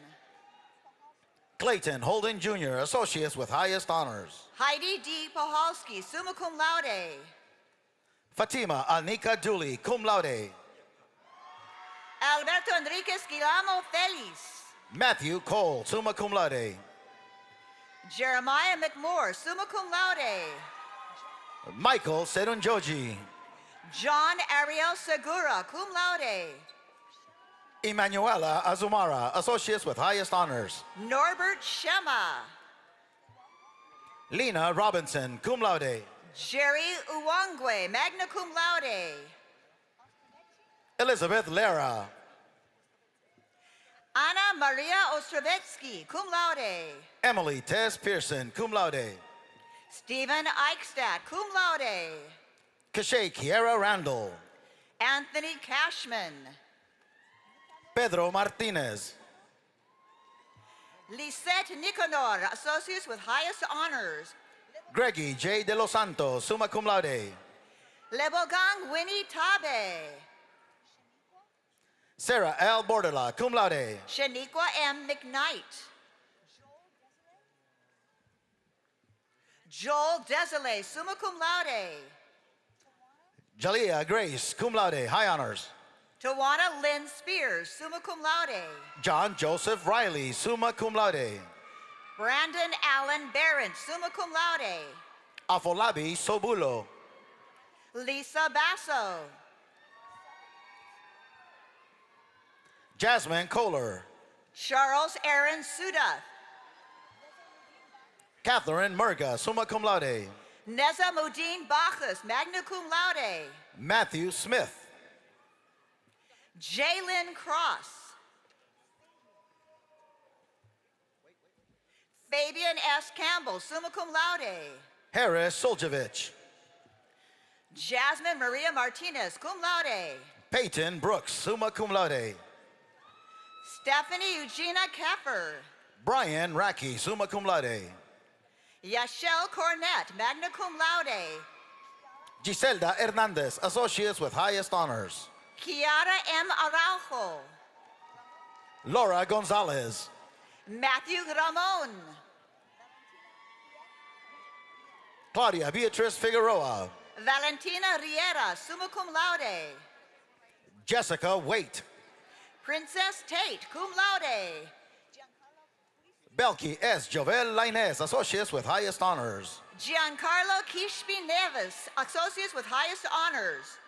Clayton Holden Jr., associates with highest honors. Heidi D. Pohalski, summa cum laude. Fatima Anika Dooley, cum laude. Alberto Enriquez Guillermo Feliz. Matthew Cole, summa cum laude. Jeremiah McMoore, summa cum laude. Michael Serunjoji. John Ariel Segura, cum laude. Emanuela Azumara, associates with highest honors. Norbert Shema. Lena Robinson, cum laude. Jerry Uwangwe, magna cum laude. Elizabeth Lara. Anna Maria Ostrovetsky, cum laude. Emily Tess Pearson, cum laude. Stephen Eichstadt, cum laude. Kashay Kiera Randall. Anthony Cashman. Pedro Martinez. Lisette Nicanor, associates with highest honors. Greggy J. De Los Santos, summa cum laude. Lebogang Winnie Tabe. Sarah L. Bordela, cum laude. Shaniqua M. McKnight. Joel Desolé, summa cum laude. Jalea Grace, cum laude, high honors. Tawana Lynn Spears, summa cum laude. John Joseph Riley, summa cum laude. Brandon Allen Barrett, summa cum laude. Afolabi Sobulo. Lisa Basso. Jasmine Kohler. Charles Aaron Suda. Catherine Murga, summa cum laude. Neza Modine Bacchus, magna cum laude. Matthew Smith. Jalen Cross. Fabian S. Campbell, summa cum laude. Harris Soljevich. Jasmine Maria Martinez, cum laude. Peyton Brooks, summa cum laude. Stephanie Eugenia Keffer. Brian Racky, summa cum laude. Yashel Cornett, magna cum laude. Giselda Hernandez, associates with highest honors. Kiara M. Araujo. Laura Gonzalez. Matthew Ramon. Claudia Beatriz Figueroa. Valentina Riera, summa cum laude. Jessica Waite. Princess Tate, cum laude. Belky S. Jovel Lainez, associates with highest honors. Giancarlo Kishpi Neves, associates with highest honors.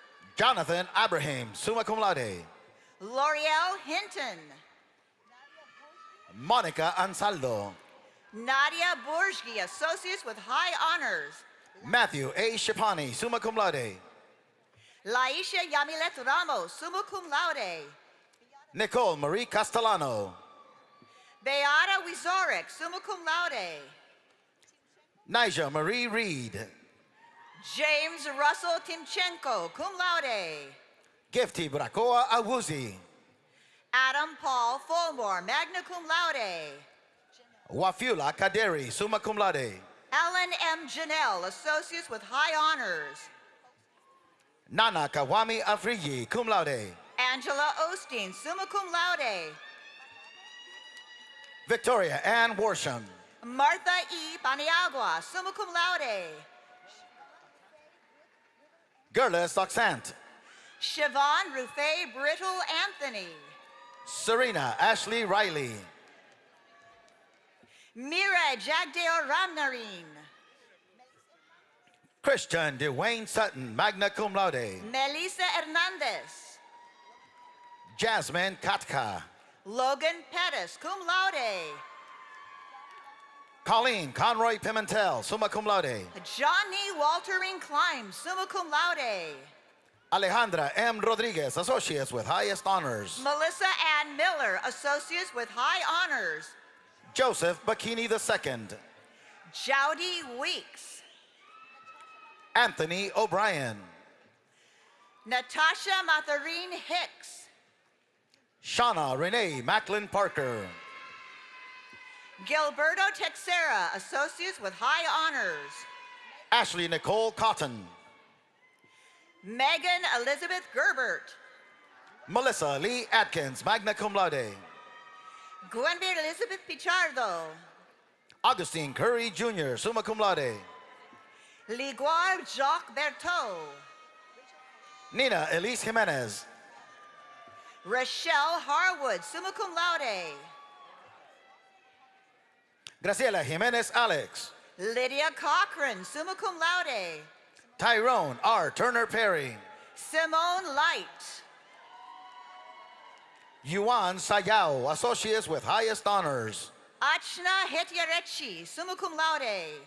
Jonathan Abraham, summa cum laude. L'Oreal Hinton. Monica Ansaldo. Nadia Borgi, associates with high honors. Matthew A. Shipani, summa cum laude. Laisha Yamilet Ramos, summa cum laude. Nicole Marie Castellano. Beata Wizorek, summa cum laude. Nija Marie Reed. James Russell Timchenko, cum laude. Gifty Bracoa Awuzi. Adam Paul Fulmore, magna cum laude. Wafula Kaderi, summa cum laude. Ellen M. Janelle, Associates with High Honors. Nana Kawami Afrigi, cum laude. Angela Osteen, summa cum laude. Victoria Ann Worsham. Martha E. Paniagua, summa cum laude. Gerlis Oxant. Siobhan Rufay Brittle Anthony. Serena Ashley Riley. Mira Jagdale Ramnarine. Christian Dwayne Sutton, magna cum laude. Melissa Hernandez. Jasmine Katka. Logan Pettis, cum laude. Colleen Conroy Pimentel, summa cum laude. Johnny Waltering Klein, summa cum laude. Alejandra M. Rodriguez, Associates with highest honors. Melissa Ann Miller, Associates with High Honors. Joseph Bikini II. Jowdy Weeks. Anthony O'Brien. Natasha Matharine Hicks. Shauna Renee Macklin Parker. Gilberto Texera, Associates with High Honors. Ashley Nicole Cotton. Megan Elizabeth Gerbert. Melissa Lee Atkins, magna cum laude. Gwenville Elizabeth Pichardo. Augustine Curry Jr., summa cum laude. Liguar Jacques Berthaud. Nina Elise Jimenez. Rochelle Harwood, summa cum laude. Graciela Jimenez Alex. Lydia Cochran, summa cum laude. Tyrone R. Turner Perry. Simone Light. Yuan Sayao, Associates with highest honors. Achna Hetyarechi, summa cum laude.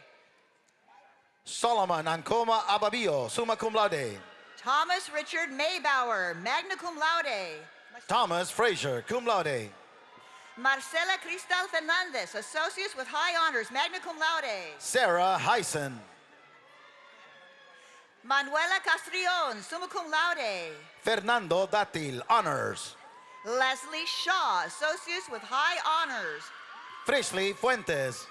Solomon Ancoma Ababio, summa cum laude. Thomas Richard Maybauer, magna cum laude. Thomas Frazier, cum laude. Marcela Cristal Fernandez, Associates with High Honors, magna cum laude. Sarah Heisen. Manuela Castrillon, summa cum laude. Fernando Datil, honors. Leslie Shaw, Associates with High Honors. Frisley Fuentes.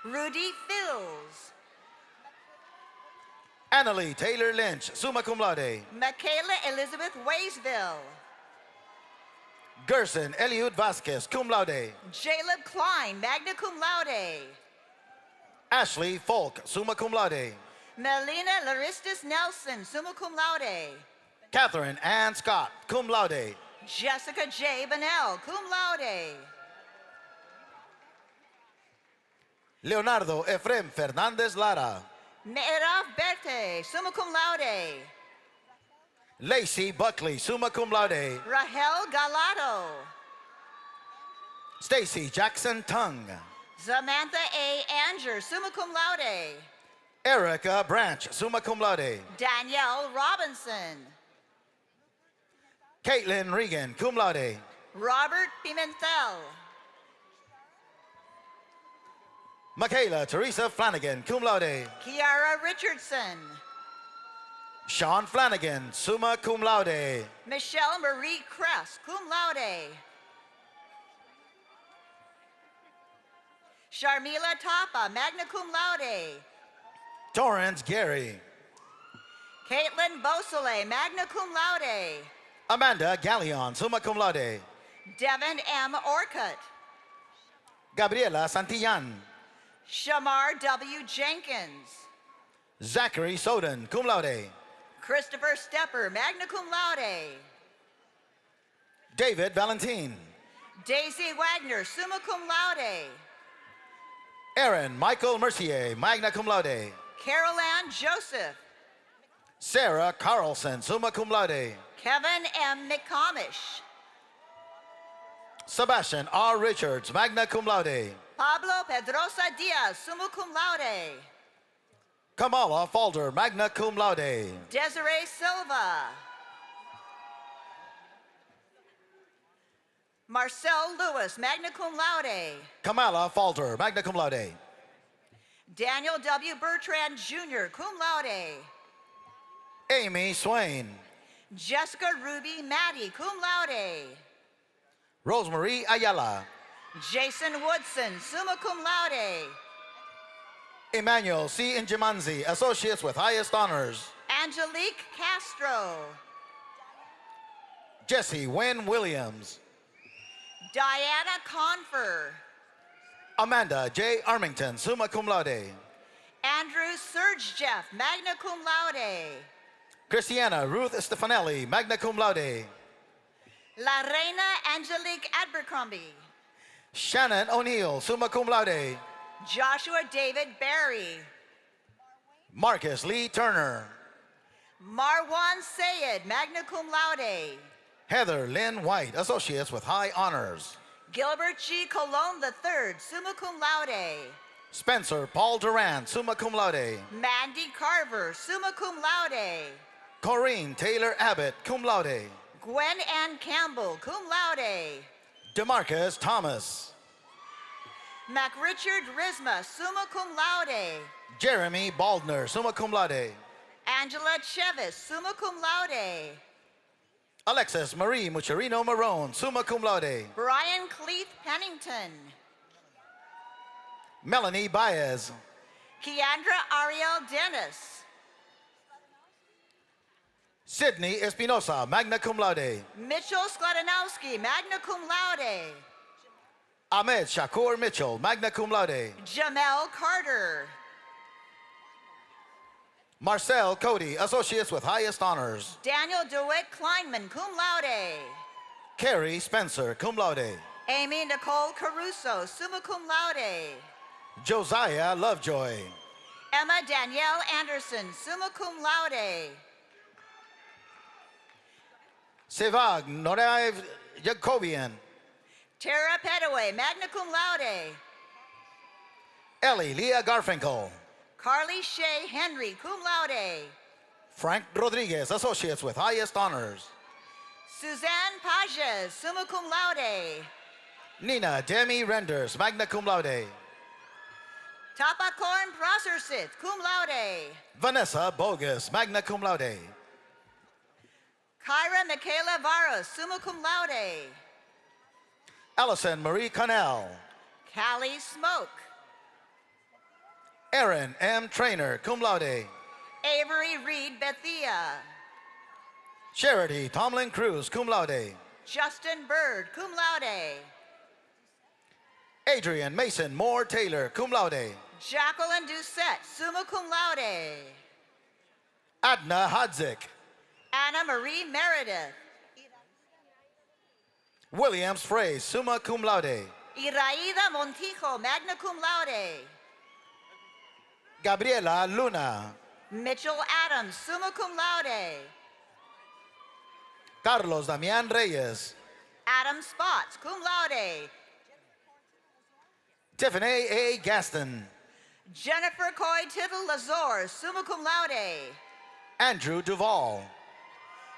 Rudy Fills. Annalie Taylor Lynch, summa cum laude. Michaela Elizabeth Waysville. Gerson Eliud Vasquez, cum laude. Jaleb Klein, magna cum laude. Ashley Folk, summa cum laude. Melina Laristis Nelson, summa cum laude. Catherine Ann Scott, cum laude. Jessica J. Bonnell, cum laude. Leonardo Efrem Fernandez Lara. Meerav Berte, summa cum laude. Lacey Buckley, summa cum laude. Rahel Galato. Stacy Jackson Tung. Samantha A. Anger, summa cum laude. Erica Branch, summa cum laude. Danielle Robinson. Caitlin Regan, cum laude. Robert Pimentel. Michaela Teresa Flanagan, cum laude. Kiara Richardson. Sean Flanagan, summa cum laude. Michelle Marie Kress, cum laude. Sharmila Tapa, magna cum laude. Torrance Gary. Caitlin Beausoleil, magna cum laude. Amanda Galleon, summa cum laude. Devin M. Orcutt. Gabriela Santillan. Shamar W. Jenkins. Zachary Soden, cum laude. Christopher Stepper, magna cum laude. David Valentin. Daisy Wagner, summa cum laude. Aaron Michael Mercier, magna cum laude. Carol Ann Joseph. Sarah Carlson, summa cum laude. Kevin M. McComish. Sebastian R. Richards, magna cum laude. Pablo Pedrosa Diaz, summa cum laude. Kamala Falder, magna cum laude. Desiree Silva. Marcel Lewis, magna cum laude. Kamala Falder, magna cum laude. Daniel W. Bertrand Jr., cum laude. Amy Swain. Jessica Ruby Maddie, cum laude. Rosemarie Ayala. Jason Woodson, summa cum laude. Emmanuel C. Ingemanzi, Associates with Highest Honors. Angelique Castro. Jesse Wynn Williams. Diana Confer. Amanda J. Armington, summa cum laude. Andrew Serge Jeff, magna cum laude. Christiana Ruth Stefanelli, magna cum laude. La Reina Angelique Abercrombie. Shannon O'Neill, summa cum laude. Joshua David Barry. Marcus Lee Turner. Marwan Sayed, magna cum laude. Heather Lynn White, Associates with High Honors. Gilbert G. Colon III, summa cum laude. Spencer Paul Durant, summa cum laude. Mandy Carver, summa cum laude. Corinne Taylor Abbott, cum laude. Gwen Ann Campbell, cum laude. Demarcus Thomas. MacRichard Risma, summa cum laude. Jeremy Baldner, summa cum laude. Angela Chevis, summa cum laude. Alexis Marie Mucherino Marone, summa cum laude. Brian Cleeth Pennington. Melanie Baez. Keandra Ariel Dennis. Sydney Espinosa, magna cum laude. Mitchell Skладanowski, magna cum laude. Ahmed Shakur Mitchell, magna cum laude. Jamel Carter. Marcel Cody, Associates with Highest Honors. Daniel DeWitt Kleinman, cum laude. Carrie Spencer, cum laude. Amy Nicole Caruso, summa cum laude. Josiah Lovejoy. Emma Danielle Anderson, summa cum laude. Sevag Noraev Jacobian. Tara Petaway, magna cum laude. Ellie Leah Garfinkel. Carly Shea Henry, cum laude. Frank Rodriguez, Associates with Highest Honors. Suzanne Pages, summa cum laude. Nina Demi Renders, magna cum laude. Tapakorn Prossersith, cum laude. Vanessa Bogus, magna cum laude. Kyra Michaela Varos, summa cum laude. Allison Marie Connell. Callie Smoke. Aaron M. Trainer, cum laude. Avery Reed Bethia. Charity Tomlin Cruz, cum laude. Justin Bird, cum laude. Adrian Mason Moore Taylor, cum laude. Jacqueline Doucette, summa cum laude. Adna Hadzik. Anna Marie Meredith. Williams Frey, summa cum laude. Iraida Montijo, magna cum laude. Gabriela Luna. Mitchell Adams, summa cum laude. Carlos Damian Reyes. Adam Spots, cum laude. Tiffany A. Gaston. Jennifer Coy Tittle Lazor, summa cum laude. Andrew Duvall.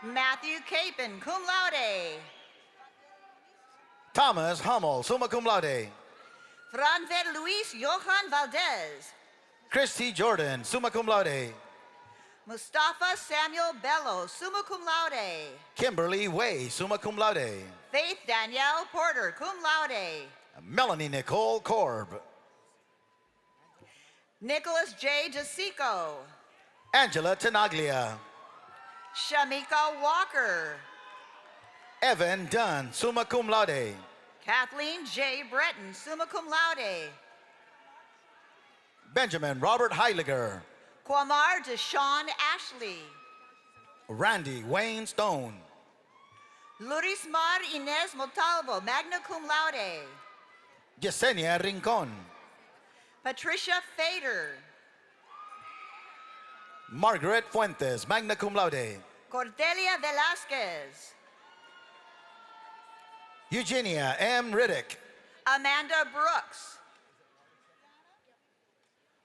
Matthew Capon, cum laude. Thomas Hummel, summa cum laude. Franver Luis Johan Valdez. Christy Jordan, summa cum laude. Mustafa Samuel Bello, summa cum laude. Kimberly Way, summa cum laude. Faith Danielle Porter, cum laude. Melanie Nicole Korb. Nicholas J. DeSico. Angela Tenaglia. Shamika Walker. Evan Dunn, summa cum laude. Kathleen J. Breton, summa cum laude. Benjamin Robert Heiliger. Kwamar Deshawn Ashley. Randy Wayne Stone. Lurismar Inez Montalvo, magna cum laude. Yesenia Rincon. Patricia Fader. Margaret Fuentes, magna cum laude. Cordelia Velasquez. Eugenia M. Riddick. Amanda Brooks.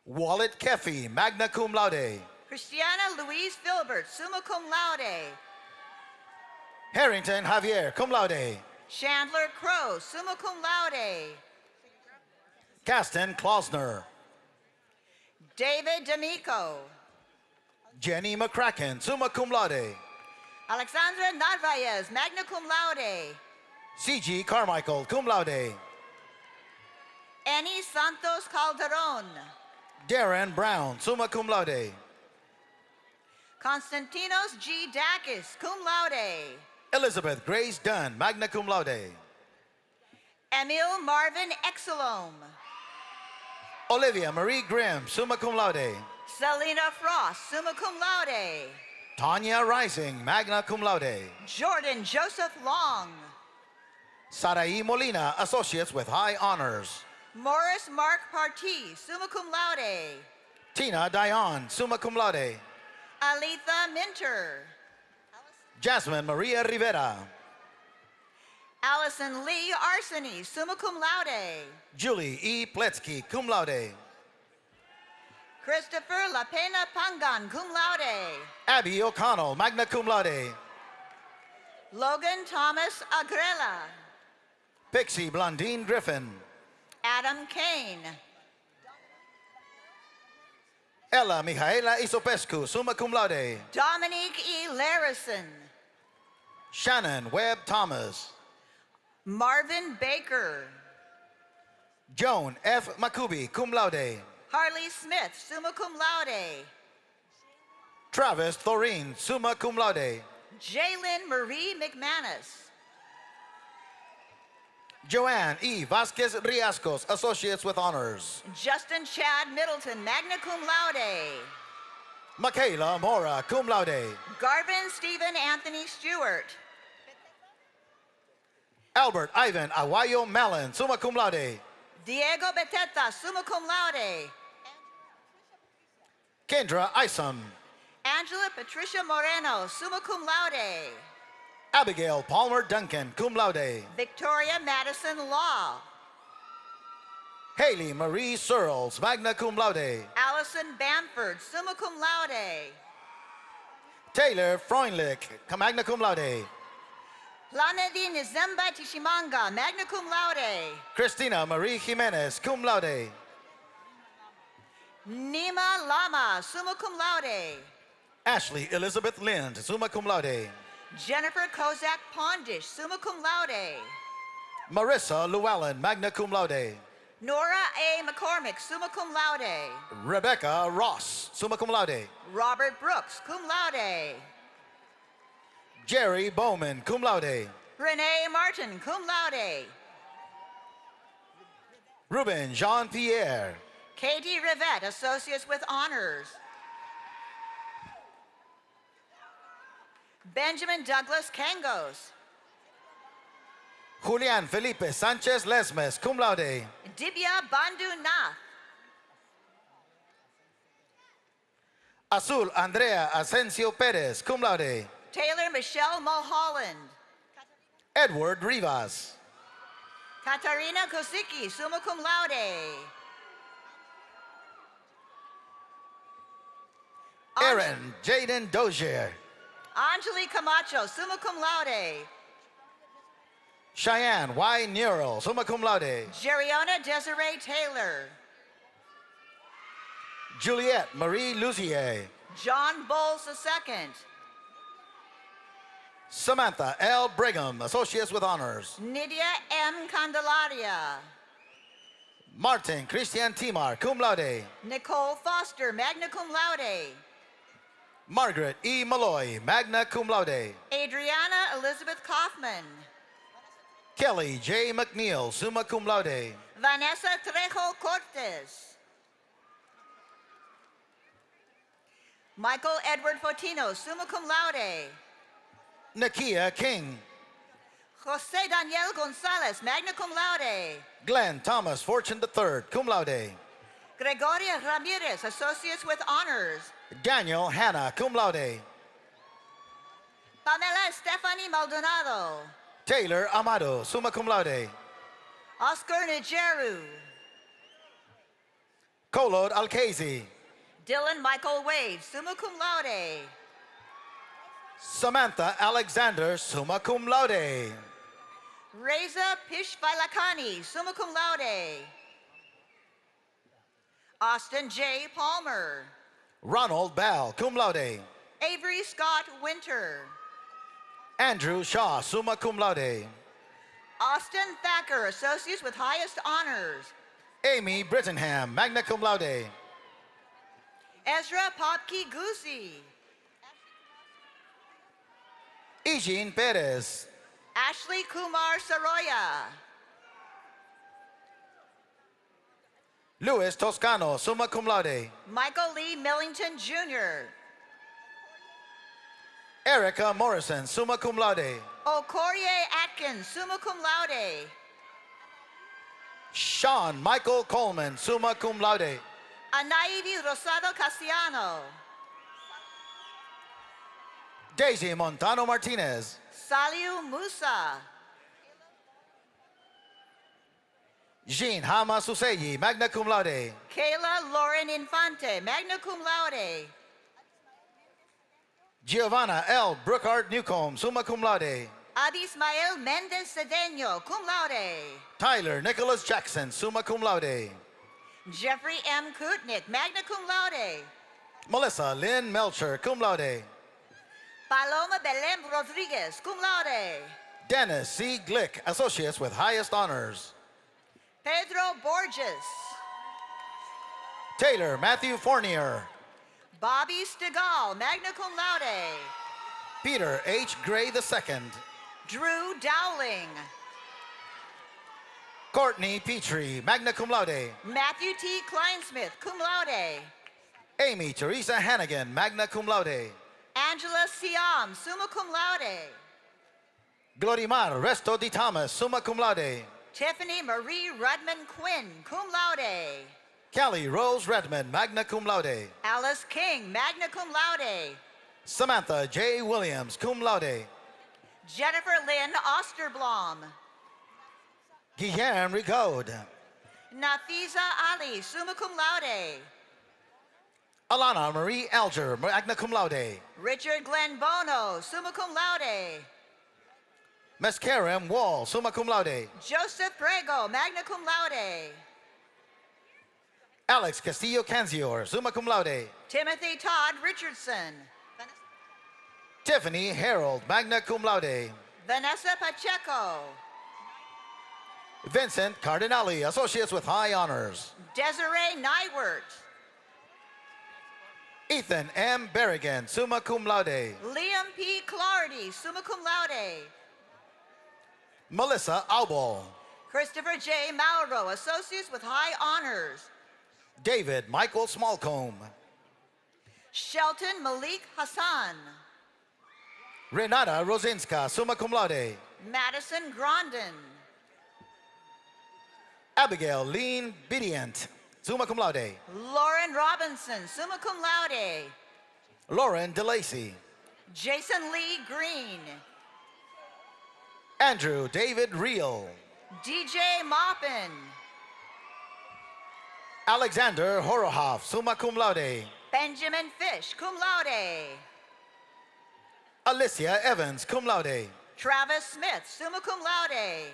Wallet Keffy, magna cum laude. Christiana Louise Filbert, summa cum laude. Harrington Javier, cum laude. Chandler Crow, summa cum laude. Caston Klausner. David D'Amico. Jenny McCracken, summa cum laude. Alexandra Narvaez, magna cum laude. C.G. Carmichael, cum laude. Annie Santos Calderon. Darren Brown, summa cum laude. Konstantinos G. Dakis, cum laude. Elizabeth Grace Dunn, magna cum laude. Emil Marvin Exelome. Olivia Marie Grimm, summa cum laude. Selena Frost, summa cum laude. Tanya Rising, magna cum laude. Jordan Joseph Long. Sarai Molina, associates with high honors. Morris Mark Partee, summa cum laude. Tina Dion, summa cum laude. Aletha Minter. Jasmine Maria Rivera. Allison Lee Arseny, summa cum laude. Julie E. Pletsky, cum laude. Christopher La Pena Pangan, cum laude. Abby O'Connell, magna cum laude. Logan Thomas Agrela. Pixie Blondine Griffin. Adam Kane. Ella Mihaela Isopescu, summa cum laude. Dominique E. Larison. Shannon Webb Thomas. Marvin Baker. Joan F. Makubi, cum laude. Harley Smith, summa cum laude. Travis Thoreen, summa cum laude. Jalen Marie McManus. Joanne E. Vasquez Riascos, associates with honors. Justin Chad Middleton, magna cum laude. Michaela Mora, cum laude. Garvin Stephen Anthony Stewart. Albert Ivan Aguayo Mellon, summa cum laude. Diego Beteta, summa cum laude. Kendra Isom. Angela Patricia Moreno, summa cum laude. Abigail Palmer Duncan, cum laude. Victoria Madison Law. Haley Marie Searles, magna cum laude. Allison Bamford, summa cum laude. Taylor Freundlich, magna cum laude. Planedi Nizemba Tishimanga, magna cum laude. Christina Marie Jimenez, cum laude. Nima Lama, summa cum laude. Ashley Elizabeth Lind, summa cum laude. Jennifer Kozak Pondish, summa cum laude. Marissa Llewellyn, magna cum laude. Nora A. McCormick, summa cum laude. Rebecca Ross, summa cum laude. Robert Brooks, cum laude. Jerry Bowman, cum laude. Renee Martin, cum laude. Ruben Jean-Pierre. Katie Rivette, associates with honors. Benjamin Douglas Kangos. Julian Felipe Sanchez Lesmes, cum laude. Dibya Bandhu Nath. Azul Andrea Asensio Perez, cum laude. Taylor Michelle Mulholland. Edward Rivas. Katarina Kosicki, summa cum laude. Aaron Jaden Dozier. Anjali Camacho, summa cum laude. Cheyenne Y. Neural, summa cum laude. Jeriona Desiree Taylor. Juliette Marie Luzier. John Bowles II. Samantha L. Brigham, associates with honors. Nydia M. Candelaria. Martin Christian Timar, cum laude. Nicole Foster, magna cum laude. Margaret E. Malloy, magna cum laude. Adriana Elizabeth Kaufman. Kelly J. McNeil, summa cum laude. Vanessa Trejo Cortez. Michael Edward Fotino, summa cum laude. Nakia King. Jose Daniel Gonzalez, magna cum laude. Glenn Thomas Fortune III, cum laude. Gregoria Ramirez, associates with honors. Daniel Hanna, cum laude. Pamela Stephanie Maldonado. Taylor Amado, summa cum laude. Oscar Nijeru. Kolod Alkazi. Dylan Michael Wade, summa cum laude. Samantha Alexander, summa cum laude. Reza Pishvailakani, summa cum laude. Austin J. Palmer. Ronald Bell, cum laude. Avery Scott Winter. Andrew Shaw, summa cum laude. Austin Thacker, associates with highest honors. Amy Brittenham, magna cum laude. Ezra Popke Guzzi. Eugene Perez. Ashley Kumar Saroya. Luis Toscano, summa cum laude. Michael Lee Millington Jr. Erica Morrison, summa cum laude. Okorie Atkins, summa cum laude. Sean Michael Coleman, summa cum laude. Anaivi Rosado Castellano. Daisy Montano Martinez. Saliu Musa. Jean Hama Suseyi, magna cum laude. Kayla Lauren Infante, magna cum laude. Giovanna L. Brookhart Newcomb, summa cum laude. Abismael Mendez Cedeno, cum laude. Tyler Nicholas Jackson, summa cum laude. Jeffrey M. Kutnick, magna cum laude. Melissa Lynn Melcher, cum laude. Paloma Belém Rodriguez, cum laude. Dennis C. Glick, associates with highest honors. Pedro Borges. Taylor Matthew Fournier. Bobby Stegall, magna cum laude. Peter H. Gray II. Drew Dowling. Courtney Petrie, magna cum laude. Matthew T. Kleinsmith, cum laude. Amy Teresa Hannigan, magna cum laude. Angela Siam, summa cum laude. Glorimar Resto Di Thomas, summa cum laude. Tiffany Marie Rudman Quinn, cum laude. Callie Rose Redmond, magna cum laude. Alice King, magna cum laude. Samantha J. Williams, cum laude. Jennifer Lynn Osterblom. Guillermo Rigaud. Nafiza Ali, summa cum laude. Alana Marie Alger, magna cum laude. Richard Glenn Bono, summa cum laude. Mescarim Wall, summa cum laude. Joseph Prego, magna cum laude. Alex Castillo Canzior, summa cum laude. Timothy Todd Richardson. Tiffany Harold, magna cum laude. Vanessa Pacheco. Vincent Cardinali, associates with high honors. Desiree Nywert. Ethan M. Berrigan, summa cum laude. Liam P. Clardy, summa cum laude. Melissa Aubel. Christopher J. Mauro, associates with high honors. David Michael Smallcomb. Shelton Malik Hassan. Renata Rosinska, summa cum laude. Madison Grondin. Abigail Lean Bidient, summa cum laude. Lauren Robinson, summa cum laude. Lauren DeLacy. Jason Lee Green. Andrew David Reel. DJ Maupin. Alexander Horohoff, summa cum laude. Benjamin Fish, cum laude. Alicia Evans, cum laude. Travis Smith, summa cum laude.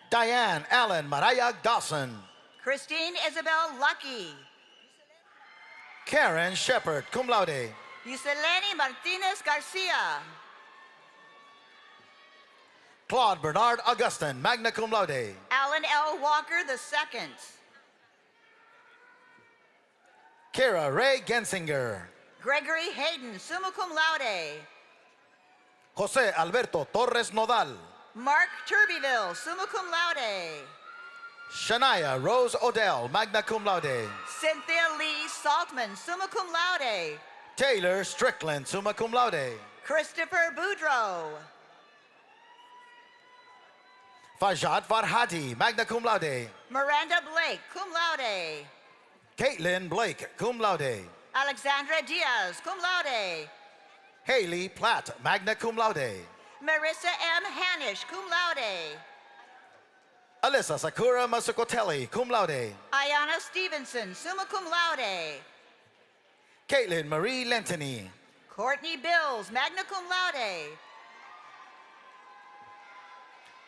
Diane Allen Marayag Dawson. Christine Isabel Lucky. Karen Shepard, cum laude. Yuseleni Martinez Garcia. Claude Bernard Augustin, magna cum laude. Alan L. Walker II. Kara Ray Gensinger. Gregory Hayden, summa cum laude. Jose Alberto Torres Nodal. Mark Turbyville, summa cum laude. Shania Rose Odell, magna cum laude. Cynthia Lee Saltman, summa cum laude. Taylor Strickland, summa cum laude. Christopher Boudreau. Fajat Farhadi, magna cum laude. Miranda Blake, cum laude. Caitlin Blake, cum laude. Alexandra Diaz, cum laude. Haley Platt, magna cum laude. Marissa M. Hanish, cum laude. Alyssa Sakura Masukotelli, cum laude. Ayana Stevenson, summa cum laude. Caitlin Marie Lentini. Courtney Bills, magna cum laude.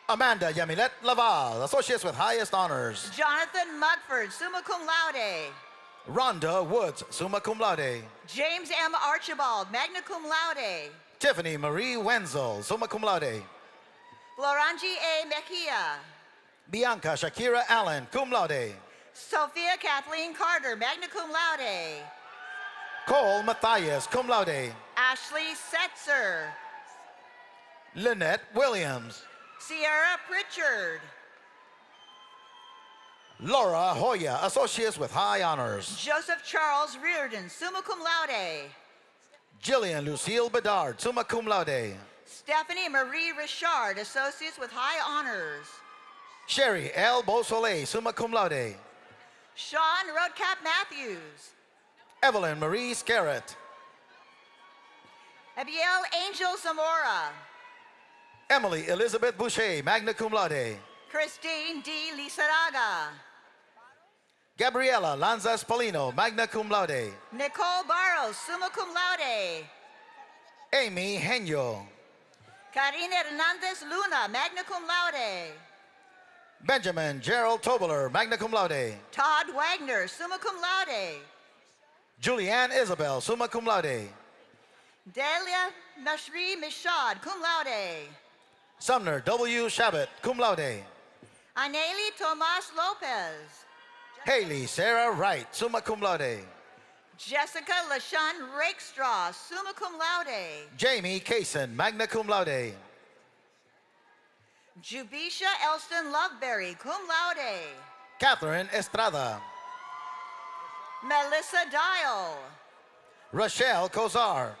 Amanda Yamilet Laval, associates with highest honors. Jonathan Mugford, summa cum laude. Rhonda Woods, summa cum laude. James M. Archibald, magna cum laude. Tiffany Marie Wenzel, summa cum laude. Florangi A. Mejia. Bianca Shakira Allen, cum laude. Sophia Kathleen Carter, magna cum laude. Cole Matthias, cum laude. Ashley Setzer. Lynette Williams. Sierra Pritchard. Laura Hoya, associates with high honors. Joseph Charles Reardon, summa cum laude. Jillian Lucille Bedard, summa cum laude. Stephanie Marie Richard, associates with high honors. Sherry L. Beausoleil, summa cum laude. Sean Roadcap Matthews. Evelyn Marie Scarrett. Abiel Angel Zamora. Emily Elizabeth Boucher, magna cum laude. Christine D. Lizaraga. Gabriela Lanza Spolino, magna cum laude. Nicole Barros, summa cum laude. Amy Henyo. Karina Hernandez Luna, magna cum laude. Benjamin Gerald Tobler, magna cum laude. Todd Wagner, summa cum laude. Julianne Isabel, summa cum laude. Delia Nashri Mishad, cum laude. Sumner W. Shabbat, cum laude. Aneli Tomas Lopez. Haley Sarah Wright, summa cum laude. Jessica LaShawn Rakestraw, summa cum laude. Jamie Kaysen, magna cum laude. Jubisha Elston Loveberry, cum laude. Catherine Estrada. Melissa Dial. Rochelle Kozar.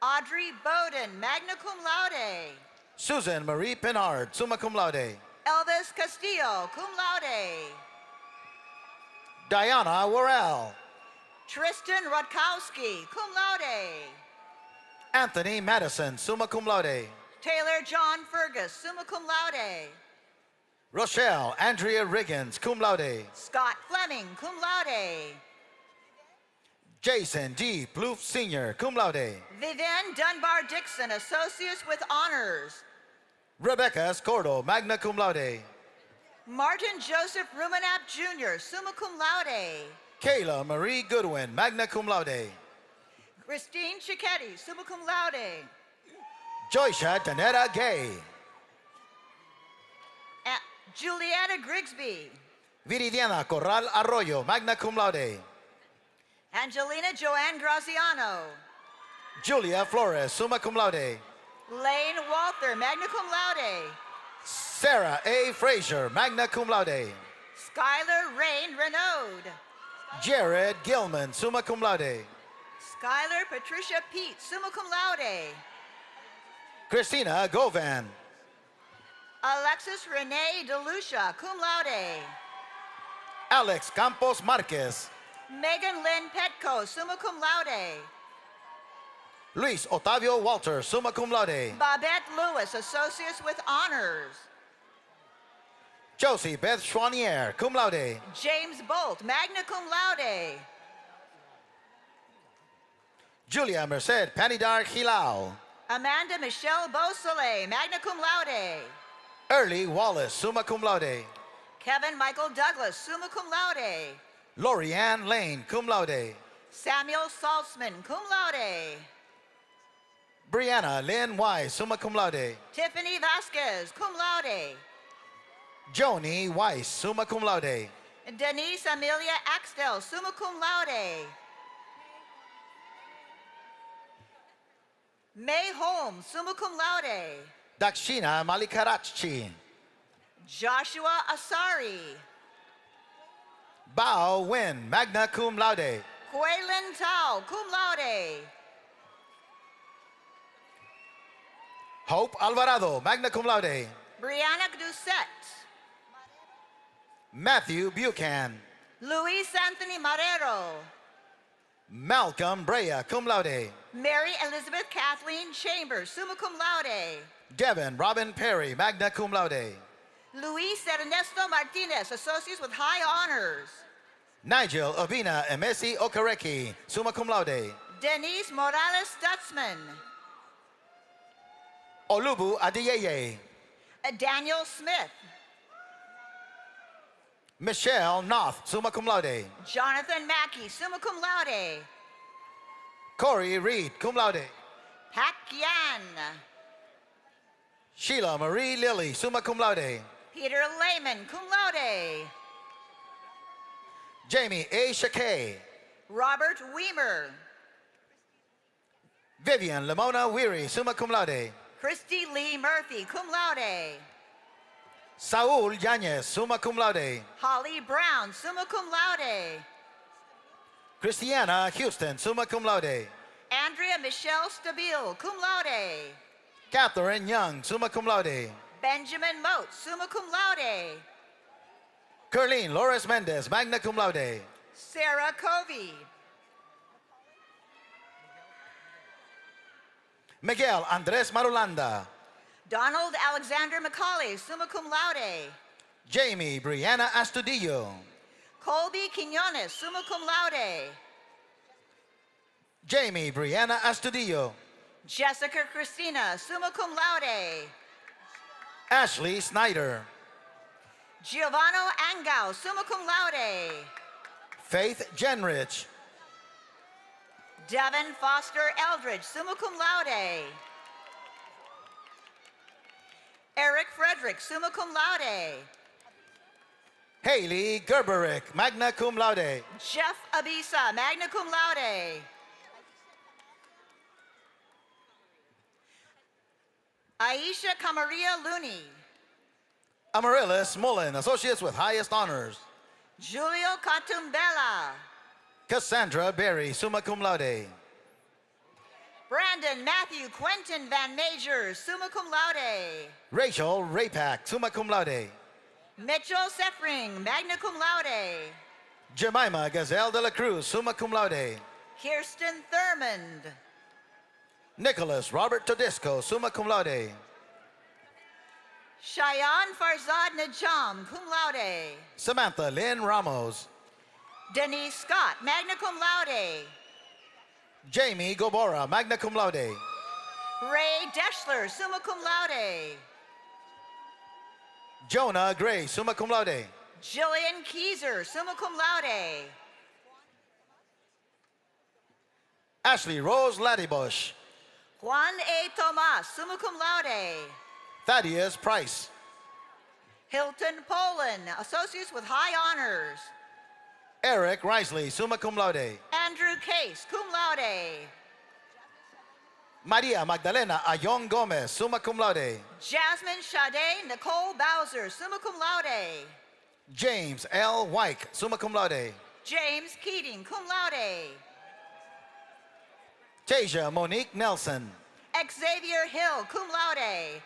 Audrey Bowden, magna cum laude. Susan Marie Pinard, summa cum laude. Elvis Castillo, cum laude. Diana Worrell. Tristan Rodkowski, cum laude. Anthony Madison, summa cum laude. Taylor John Fergus, summa cum laude. Rochelle Andrea Riggins, cum laude. Scott Fleming, cum laude. Jason D. Plouffe Sr., cum laude. Vivian Dunbar Dixon, associates with honors. Rebecca Scordo, magna cum laude. Martin Joseph Rumenap Jr., summa cum laude. Kayla Marie Goodwin, magna cum laude. Christine Cicchetti, summa cum laude. Joysha Danetta Gay. Julietta Grigsby. Viridiana Corral Arroyo, magna cum laude. Angelina Joanne Graziano. Julia Flores, summa cum laude. Lane Walther, magna cum laude. Sarah A. Frazier, magna cum laude. Skylar Rain Renaud. Jared Gilman, summa cum laude. Skylar Patricia Pete, summa cum laude. Christina Govan. Alexis Renee DeLucia, cum laude. Alex Campos Marquez. Megan Lynn Petco, summa cum laude. Luis Otavio Walter, summa cum laude. Babette Lewis, associates with honors. Josie Beth Chouanier, cum laude. James Bolt, magna cum laude. Julia Merced Panidar Hilao. Amanda Michelle Beausoleil, magna cum laude. Early Wallace, summa cum laude. Kevin Michael Douglas, summa cum laude. Lorianne Lane, cum laude. Samuel Saltzman, cum laude. Brianna Lynn Wise, summa cum laude. Tiffany Vasquez, cum laude. Joni Weiss, summa cum laude. Denise Amelia Axtell, summa cum laude. May Holmes, summa cum laude. Dakshina Malikarachi. Joshua Asari. Bao Wen, magna cum laude. Huilin Tao, cum laude. Hope Alvarado, magna cum laude. Brianna Doucette. Matthew Buchan. Luis Anthony Marrero. Malcolm Brea, cum laude. Mary Elizabeth Kathleen Chambers, summa cum laude. Devin Robin Perry, magna cum laude. Luis Ernesto Martinez, associates with high honors. Nigel Obina Emesi Okareki, summa cum laude. Denise Morales Stutzman. Olubu Adiyeye. Daniel Smith. Michelle Noth, summa cum laude. Jonathan Mackey, summa cum laude. Corey Reed, cum laude. Pak Yan. Sheila Marie Lilly, summa cum laude. Peter Lehman, cum laude. Jamie A. Shakay. Robert Weimer. Vivian Lamona Weary, summa cum laude. Christy Lee Murphy, cum laude. Saul Yanez, summa cum laude. Holly Brown, summa cum laude. Christiana Houston, summa cum laude. Andrea Michelle Stabile, cum laude. Catherine Young, summa cum laude. Benjamin Moat, summa cum laude. Kerline Loris Mendez, magna cum laude. Sarah Covey. Miguel Andres Marulanda. Donald Alexander McCauley, summa cum laude. Jamie Brianna Astudillo. Colby Quinones, summa cum laude. Jamie Brianna Astudillo. Jessica Christina, summa cum laude. Ashley Snyder. Giovanno Angao, summa cum laude. Faith Genrich. Devin Foster Eldridge, summa cum laude. Eric Frederick, summa cum laude. Haley Gerberick, magna cum laude. Jeff Abisa, magna cum laude. Aisha Camaria Looney. Amaryllis Mullen, associates with highest honors. Julio Catumbella. Cassandra Berry, summa cum laude. Brandon Matthew Quentin Van Majors, summa cum laude. Rachel Rapak, summa cum laude. Mitchell Seffring, magna cum laude. Jemima Gazelle de la Cruz, summa cum laude. Kirsten Thurmond. Nicholas Robert Todisco, summa cum laude. Cheyenne Farzad Najam, cum laude. Samantha Lynn Ramos. Denise Scott, magna cum laude. Jamie Gobora, magna cum laude. Ray Deschler, summa cum laude. Jonah Gray, summa cum laude. Jillian Keyser, summa cum laude. Ashley Rose Laddybush. Juan A. Tomas, summa cum laude. Thaddeus Price. Hilton Poland, associates with high honors. Eric Risley, summa cum laude. Andrew Case, cum laude. Maria Magdalena Ayon Gomez, summa cum laude. Jasmine Sade Nicole Bowser, summa cum laude. James L. Wyke, summa cum laude. James Keating, cum laude. Tasia Monique Nelson. Xavier Hill, cum laude.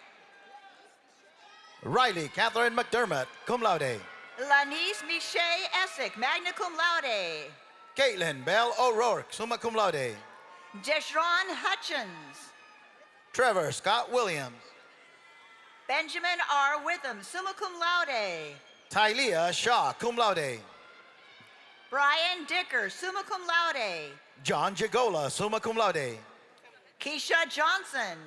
Riley Catherine McDermott, cum laude. Lanice Miche Essick, magna cum laude. Caitlin Bell O'Rourke, summa cum laude. Deshron Hutchins. Trevor Scott Williams. Benjamin R. Witham, summa cum laude. Tylea Shaw, cum laude. Brian Dicker, summa cum laude. John Jagola, summa cum laude. Keisha Johnson.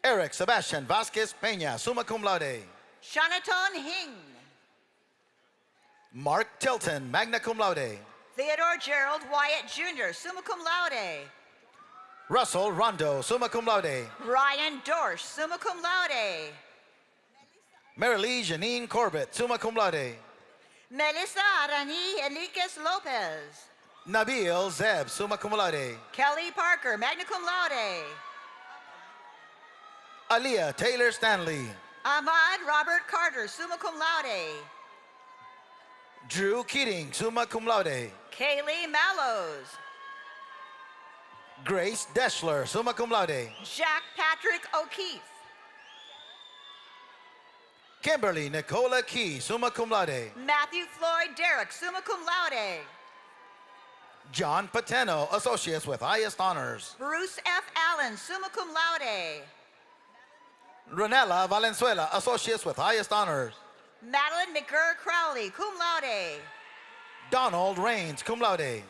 Eric Sebastian Vasquez Peña, summa cum laude. Shanaton Hing. Mark Tilton, magna cum laude. Theodore Gerald Wyatt Jr., summa cum laude. Russell Rondo, summa cum laude. Ryan Dorsch, summa cum laude. Marilee Janine Corbett, summa cum laude. Melissa Arani Enriquez Lopez. Nabil Zeb, summa cum laude. Kelly Parker, magna cum laude. Aaliyah Taylor Stanley. Ahmad Robert Carter, summa cum laude. Drew Keating, summa cum laude. Kaylee Mallows. Grace Deschler, summa cum laude. Jack Patrick O'Keefe. Kimberly Nicola Key, summa cum laude. Matthew Floyd Derrick, summa cum laude. John Pateno, associates with highest honors. Bruce F. Allen, summa cum laude. Renella Valenzuela, associates with highest honors. Madeline McGurr Crowley, cum laude. Donald Rains, cum laude.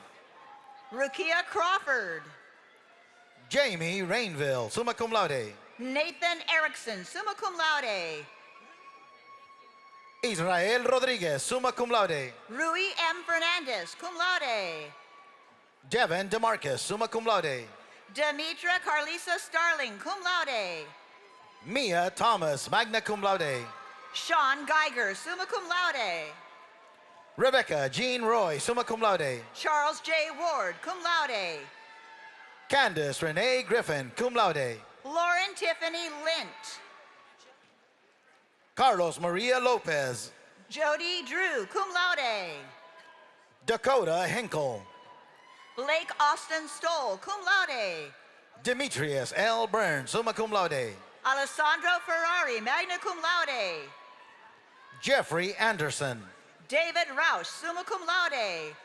Rukia Crawford. Jamie Rainville, summa cum laude. Nathan Erickson, summa cum laude. Israel Rodriguez, summa cum laude. Rui M. Fernandez, cum laude. Devin DeMarcus, summa cum laude. Demetra Carlisa Starling, cum laude. Mia Thomas, magna cum laude. Sean Geiger, summa cum laude. Rebecca Jean Roy, summa cum laude. Charles J. Ward, cum laude. Candace Renee Griffin, cum laude. Lauren Tiffany Lint. Carlos Maria Lopez. Jody Drew, cum laude. Dakota Henkel. Blake Austin Stoll, cum laude. Demetrius L. Burns, summa cum laude. Alessandro Ferrari, magna cum laude. Jeffrey Anderson. David Roush, summa cum laude.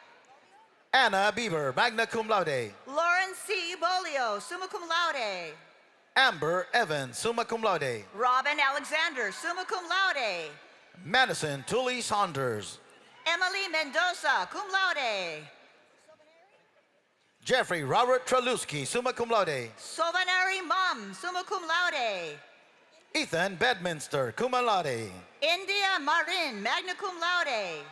Anna Bieber, magna cum laude. Lauren C. Bolio, summa cum laude. Amber Evans, summa cum laude. Robin Alexander, summa cum laude. Madison Tully Saunders. Emily Mendoza, cum laude. Jeffrey Robert Traluski, summa cum laude. Sovanary Mom, summa cum laude. Ethan Bedminster, cum laude. India Marin, magna cum laude.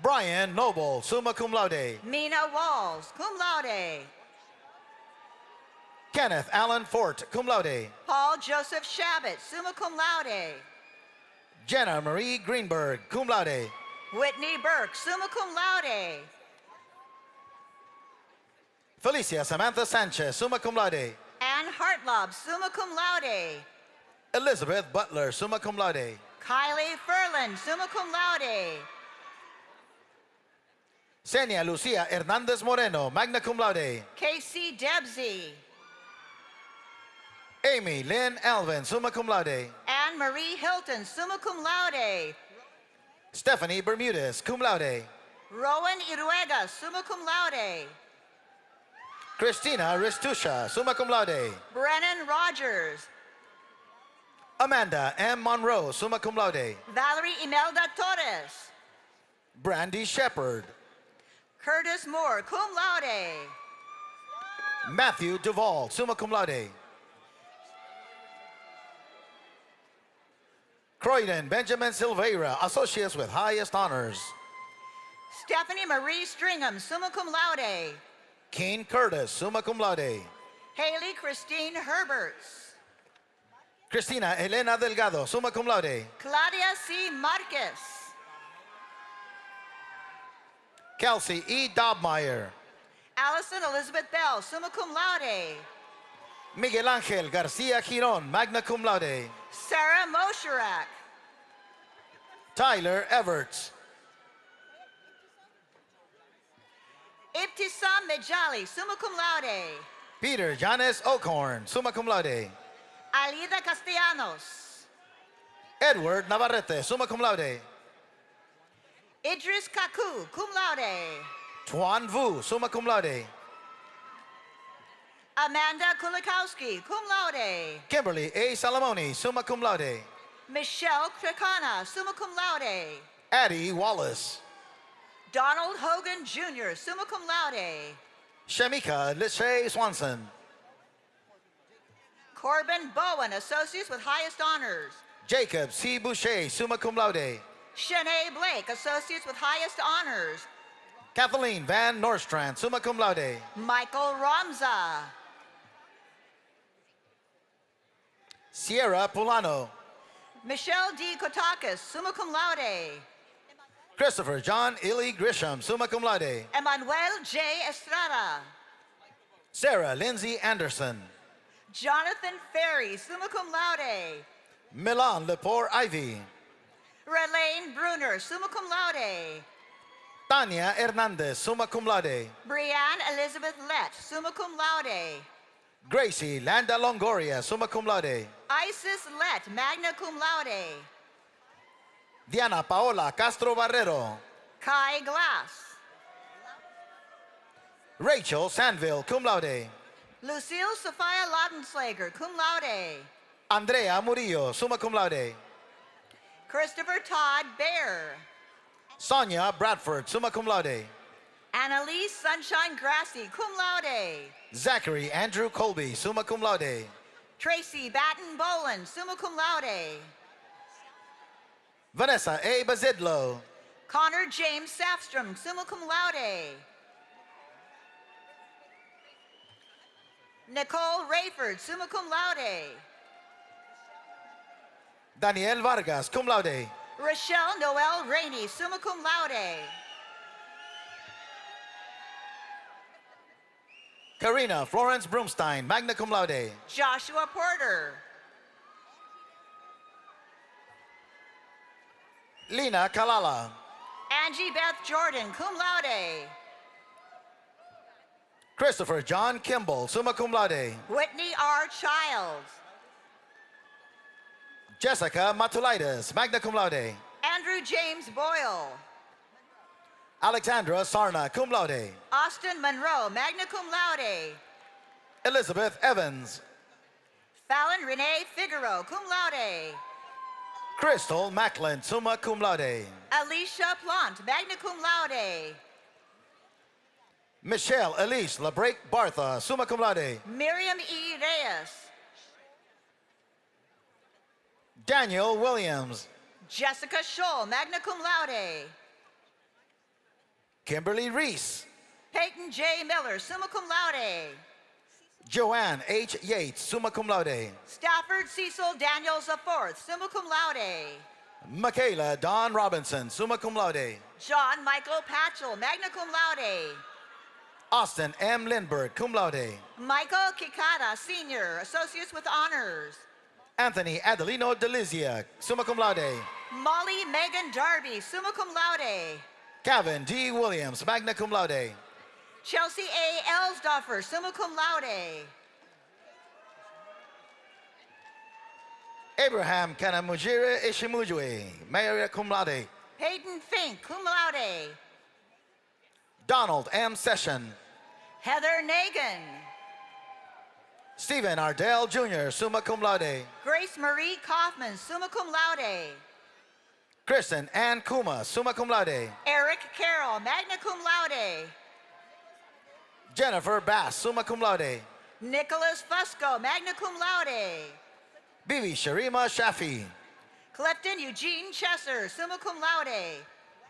Brian Noble, summa cum laude. Mina Walls, cum laude. Kenneth Allen Fort, cum laude. Paul Joseph Shabbat, summa cum laude. Jenna Marie Greenberg, cum laude. Whitney Burke, summa cum laude. Felicia Samantha Sanchez, summa cum laude. Ann Hartlob, summa cum laude. Elizabeth Butler, summa cum laude. Kylie Ferland, summa cum laude. Senia Lucia Hernandez Moreno, magna cum laude. Casey Debsey. Amy Lynn Alvin, summa cum laude. Anne Marie Hilton, summa cum laude. Stephanie Bermudez, cum laude. Rowan Iruega, summa cum laude. Christina Ristusha, summa cum laude. Brennan Rogers. Amanda M. Monroe, summa cum laude. Valerie Imelda Torres. Brandy Shepard. Curtis Moore, cum laude. Matthew Duvall, summa cum laude. Croydon Benjamin Silveira, associates with highest honors. Stephanie Marie Stringham, summa cum laude. Keen Curtis, summa cum laude. Haley Christine Herberts. Cristina Elena Delgado, summa cum laude. Claudia C. Marquez. Kelsey E. Dobmeyer. Allison Elizabeth Bell, summa cum laude. Miguel Angel Garcia Giron, magna cum laude. Sarah Mosherak. Tyler Everts. Ibtisam Mejali, summa cum laude. Peter Janes Oakhorn, summa cum laude. Alida Castellanos. Edward Navarrete, summa cum laude. Idris Kaku, cum laude. Tuan Vu, summa cum laude. Amanda Kulikowski, cum laude. Kimberly A. Salamoni, summa cum laude. Michelle Krakana, summa cum laude. Addie Wallace. Donald Hogan Jr., summa cum laude. Shamika Lachey Swanson. Corbin Bowen, associates with highest honors. Jacob C. Boucher, summa cum laude. Shanae Blake, associates with highest honors. Kathleen Van Norstrand, summa cum laude. Michael Ramza. Sierra Pulano. Michelle D. Kotakis, summa cum laude. Christopher John Illy Grisham, summa cum laude. Emmanuel J. Estrada. Sarah Lindsay Anderson. Jonathan Ferry, summa cum laude. Milan Lepore Ivy. Relaine Bruner, summa cum laude. Tanya Hernandez, summa cum laude. Brianne Elizabeth Lett, summa cum laude. Gracie Landa Longoria, summa cum laude. Isis Lett, magna cum laude. Diana Paola Castro Barrero. Kai Glass. Rachel Sandville, cum laude. Lucille Sophia Laudenslager, cum laude. Andrea Murillo, summa cum laude. Christopher Todd Bear. Sonia Bradford, summa cum laude. Annalise Sunshine Grassi, cum laude. Zachary Andrew Colby, summa cum laude. Tracy Batten Boland, summa cum laude. Vanessa A. Bazidlo. Connor James Safstrom, summa cum laude. Nicole Rayford, summa cum laude. Daniel Vargas, cum laude. Rochelle Noel Rainey, summa cum laude. Karina Florence Broomstein, magna cum laude. Joshua Porter. Lina Kalala. Angie Beth Jordan, cum laude. Christopher John Kimball, summa cum laude. Whitney R. Childs. Jessica Matulaitis, magna cum laude. Andrew James Boyle. Alexandra Sarna, cum laude. Austin Monroe, magna cum laude. Elizabeth Evans. Fallon Renee Figaro, cum laude. Crystal Macklin, summa cum laude. Alicia Plant, magna cum laude. Michelle Elise LeBrake Bartha, summa cum laude. Miriam E. Reyes. Daniel Williams. Jessica Scholl, magna cum laude. Kimberly Reese. Peyton J. Miller, summa cum laude. Joanne H. Yates, summa cum laude. Stafford Cecil Daniels IV, summa cum laude. Michaela Don Robinson, summa cum laude. John Michael Patchell, magna cum laude. Austin M. Lindbergh, cum laude. Michael Kikata, Sr., Associates with Honors. Anthony Adelino Delizia, summa cum laude. Molly Megan Darby, summa cum laude. Kevin D. Williams, magna cum laude. Chelsea A. Elsdorfer, summa cum laude. Abraham Kanamujire Ishimujwe, magna cum laude. Hayden Fink, cum laude. Donald M. Session. Heather Nagan. Stephen Ardell Jr., summa cum laude. Grace Marie Kaufman, summa cum laude. Kristen Ann Kuma, summa cum laude. Eric Carroll, magna cum laude. Jennifer Bass, summa cum laude. Nicholas Fusco, magna cum laude. Bibi Sharima Shafi. Clifton Eugene Chesser, summa cum laude.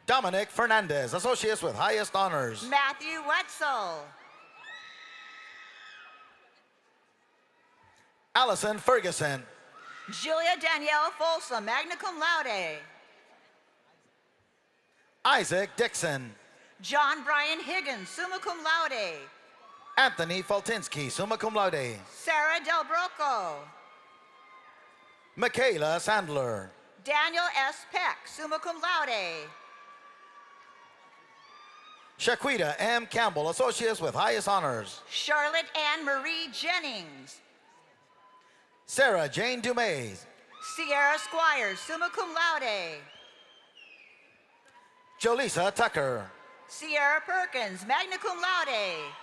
Dominic Fernandez, Associates with Highest Honors. Matthew Wetzel. Allison Ferguson. Julia Danielle Folsom, magna cum laude. Isaac Dixon. John Brian Higgins, summa cum laude. Anthony Faltinsky, summa cum laude. Sarah Del Broco. Michaela Sandler. Daniel S. Peck, summa cum laude. Shaquita M. Campbell, Associates with Highest Honors. Charlotte Ann Marie Jennings. Sarah Jane Dumais. Sierra Squires, summa cum laude. Jolisa Tucker. Sierra Perkins, magna cum laude.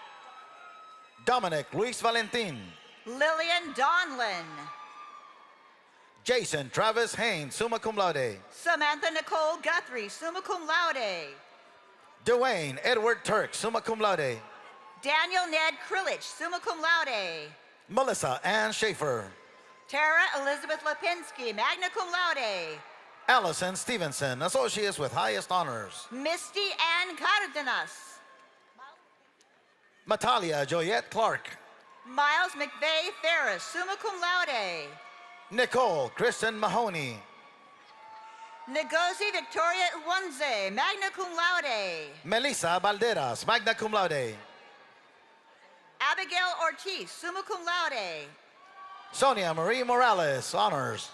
Dominic Luis Valentin. Lillian Donlin. Jason Travis Haynes, summa cum laude. Samantha Nicole Guthrie, summa cum laude. Dwayne Edward Turk, summa cum laude. Daniel Ned Krillich, summa cum laude. Melissa Ann Schaefer. Tara Elizabeth Lipinski, magna cum laude. Allison Stevenson, Associates with Highest Honors. Misty Ann Cardenas. Natalia Joyette Clark. Miles McVeigh Ferris, summa cum laude. Nicole Kristen Mahoney. Ngozi Victoria Iwunze, magna cum laude. Melissa Balderas, magna cum laude. Abigail Ortiz, summa cum laude. Sonia Marie Morales, honors.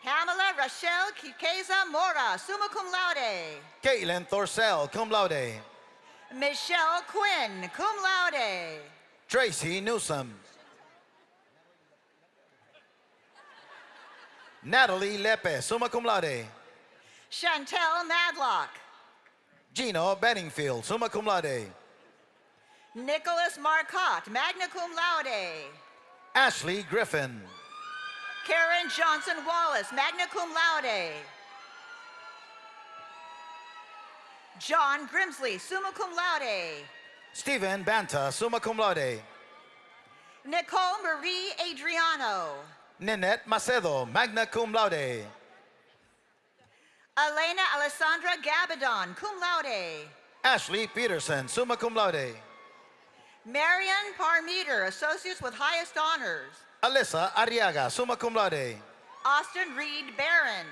Pamela Rochelle Kikeza Mora, summa cum laude. Caitlin Thorcell, cum laude. Michelle Quinn, cum laude. Tracy Newsom. Natalie Lepe, summa cum laude. Chantel Madlock. Gino Benningfield, summa cum laude. Nicholas Marcotte, magna cum laude. Ashley Griffin. Karen Johnson Wallace, magna cum laude. John Grimsley, summa cum laude. Stephen Banta, summa cum laude. Nicole Marie Adriano. Ninette Macedo, magna cum laude. Elena Alessandra Gabadon, cum laude. Ashley Peterson, summa cum laude. Marion Parmeter, Associates with Highest Honors. Alyssa Arriaga, summa cum laude. Austin Reed Barron.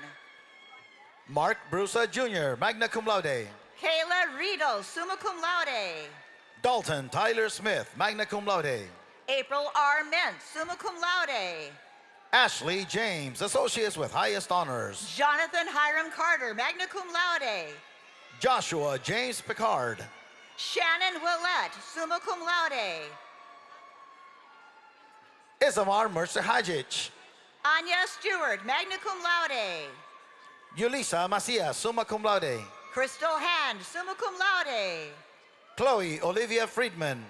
Mark Brusa Jr., magna cum laude. Kayla Riedel, summa cum laude. Dalton Tyler Smith, magna cum laude. April R. Mint, summa cum laude. Ashley James, associates with highest honors. Jonathan Hiram Carter, magna cum laude. Joshua James Picard. Shannon Willett, summa cum laude. Isamar Mercer Hajic. Anya Stewart, magna cum laude. Yulisa Macias, summa cum laude. Crystal Hand, summa cum laude. Chloe Olivia Friedman.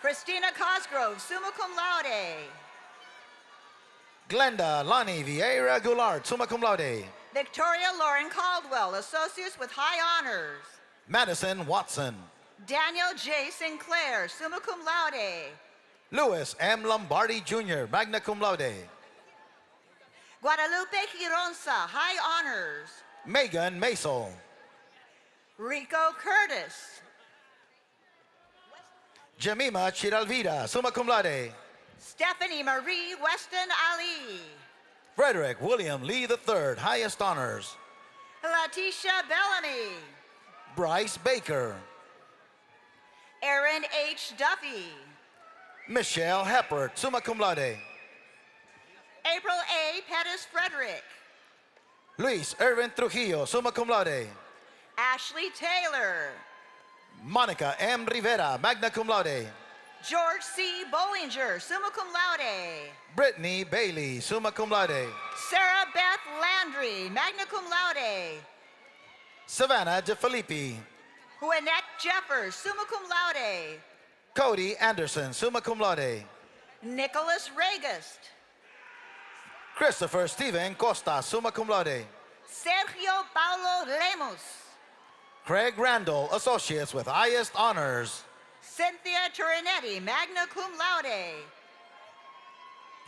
Christina Cosgrove, summa cum laude. Glenda Lonnie Vieira Goulart, summa cum laude. Victoria Lauren Caldwell, associates with high honors. Madison Watson. Daniel J. Sinclair, summa cum laude. Louis M. Lombardi Jr., magna cum laude. Guadalupe Gironza, high honors. Megan Masel. Rico Curtis. Jemima Chiralvida, summa cum laude. Stephanie Marie Weston Ali. Frederick William Lee III, highest honors. Letitia Bellamy. Bryce Baker. Aaron H. Duffy. Michelle Heppert, summa cum laude. April A. Pettis Frederick. Luis Irvin Trujillo, summa cum laude. Ashley Taylor. Monica M. Rivera, magna cum laude. George C. Bollinger, summa cum laude. Brittany Bailey, summa cum laude. Sarah Beth Landry, magna cum laude. Savannah DeFilippi. Juanette Jeffers, summa cum laude. Cody Anderson, summa cum laude. Nicholas Regist. Christopher Steven Costa, summa cum laude. Sergio Paulo Lemos. Craig Randall, associates with highest honors. Cynthia Turinetti, magna cum laude.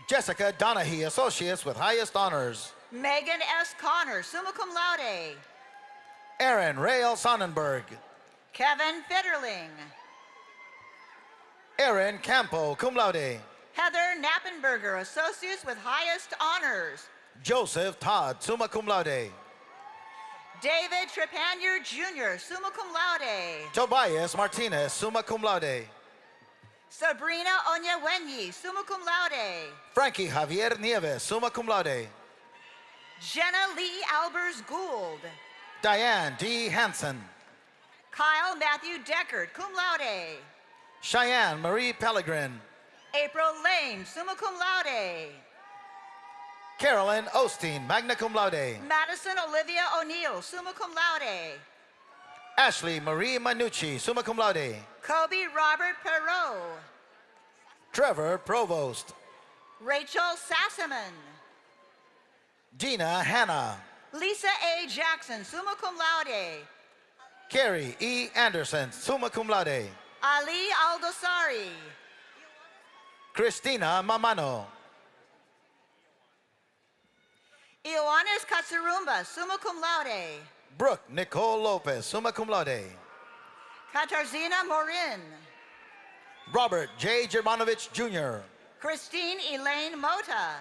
Jessica Donahue, associates with highest honors. Megan S. Connor, summa cum laude. Aaron Rael Sonnenberg. Kevin Fitterling. Aaron Campo, cum laude. Heather Knappenberger, associates with highest honors. Joseph Todd, summa cum laude. David Trepanier Jr., summa cum laude. Tobias Martinez, summa cum laude. Sabrina Onyewenyi, summa cum laude. Frankie Javier Nieves, summa cum laude. Jenna Lee Albers Gould. Diane D. Hansen. Kyle Matthew Deckard, cum laude. Cheyenne Marie Pellegrin. April Lane, summa cum laude. Carolyn Osteen, magna cum laude. Madison Olivia O'Neill, summa cum laude. Ashley Marie Manucci, summa cum laude. Kobe Robert Perot. Trevor Provost. Rachel Sassaman. Gina Hanna. Lisa A. Jackson, summa cum laude. Carrie E. Anderson, summa cum laude. Ali Aldosari. Christina Mamano. Ioannis Katsarumba, summa cum laude. Brooke Nicole Lopez, summa cum laude. Katarzina Morin. Robert J. Germanovich Jr. Christine Elaine Mota.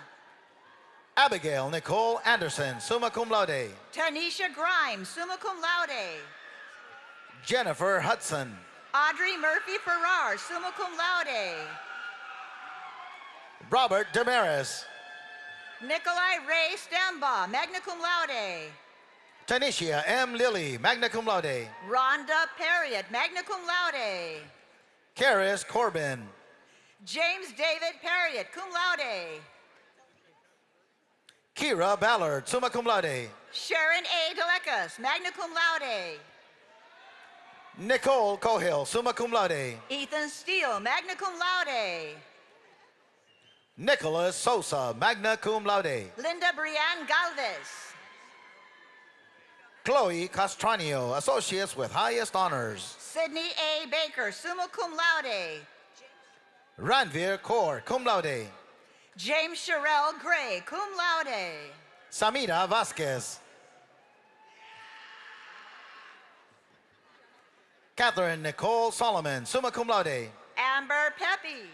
Abigail Nicole Anderson, summa cum laude. Tanisha Grimes, summa cum laude. Jennifer Hudson. Audrey Murphy Farrar, summa cum laude. Robert Damaris. Nikolai Ray Stembaugh, magna cum laude. Tanisha M. Lilly, magna cum laude. Rhonda Perriott, magna cum laude. Karis Corbin. James David Perriott, cum laude. Kira Ballard, summa cum laude. Sharon A. Delecas, magna cum laude. Nicole Cohill, summa cum laude. Ethan Steele, magna cum laude. Nicholas Sosa, magna cum laude. Linda Brianne Galvez. Chloe Castranio, associates with highest honors. Sydney A. Baker, summa cum laude. Ranveer Kaur, cum laude. James Sherelle Gray, cum laude. Samira Vasquez. Catherine Nicole Solomon, summa cum laude. Amber Pepe.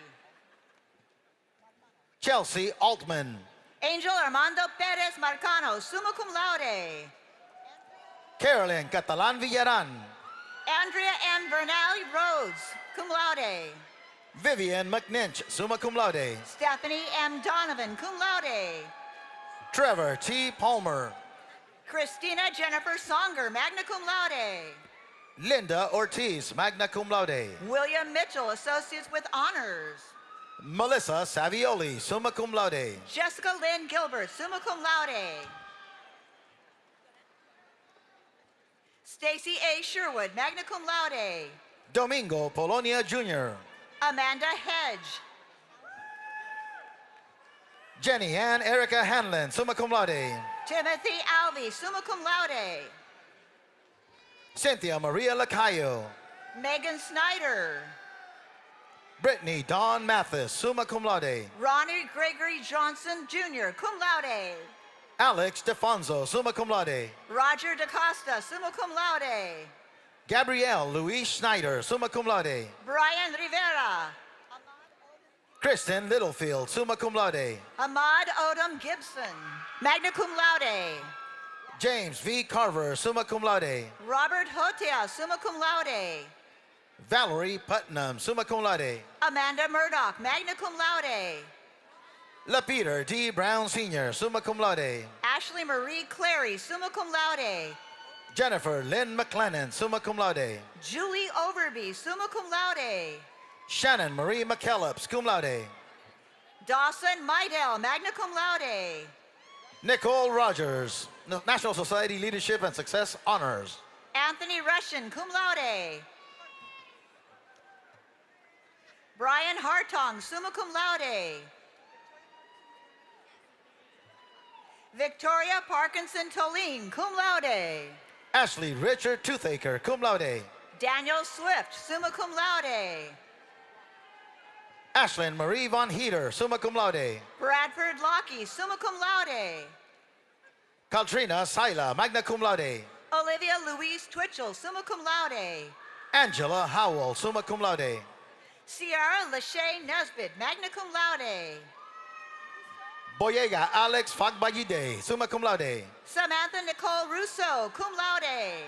Chelsea Altman. Angel Armando Perez Marcano, summa cum laude. Carolyn Catalan Villaran. Andrea M. Bernal Rhodes, cum laude. Vivian McNinch, summa cum laude. Stephanie M. Donovan, cum laude. Trevor T. Palmer. Christina Jennifer Songer, magna cum laude. Linda Ortiz, magna cum laude. William Mitchell, associates with honors. Melissa Savioli, summa cum laude. Jessica Lynn Gilbert, summa cum laude. Stacy A. Sherwood, magna cum laude. Domingo Polonia Jr. Amanda Hedge. Jenny Ann Erica Hanlon, summa cum laude. Timothy Alvey, summa cum laude. Cynthia Maria Lacayo. Megan Snyder. Brittany Dawn Mathis, summa cum laude. Ronnie Gregory Johnson Jr., cum laude. Alex DeFonso, summa cum laude. Roger DaCosta, summa cum laude. Gabrielle Louise Schneider, summa cum laude. Brian Rivera. Kristen Littlefield, summa cum laude. Ahmad Odom Gibson, magna cum laude. James V. Carver, summa cum laude. Robert Hotea, summa cum laude. Valerie Putnam, summa cum laude. Amanda Murdoch, magna cum laude. LaPeter D. Brown Sr., summa cum laude. Ashley Marie Clary, summa cum laude. Jennifer Lynn McLennan, summa cum laude. Julie Overby, summa cum laude. Shannon Marie McKellips, cum laude. Dawson Mydell, magna cum laude. Nicole Rogers, National Society Leadership and Success Honors. Anthony Russian, cum laude. Brian Hartong, summa cum laude. Victoria Parkinson Toline, cum laude. Ashley Richard Toothaker, cum laude. Daniel Swift, summa cum laude. Ashlyn Marie Von Heater, summa cum laude. Bradford Lockey, summa cum laude. Kaltrina Sila, magna cum laude. Olivia Louise Twitchell, summa cum laude. Angela Howell, summa cum laude. Sierra Lachey Nesbitt, magna cum laude. Boyega Alex Fagbayide, summa cum laude. Samantha Nicole Russo, cum laude.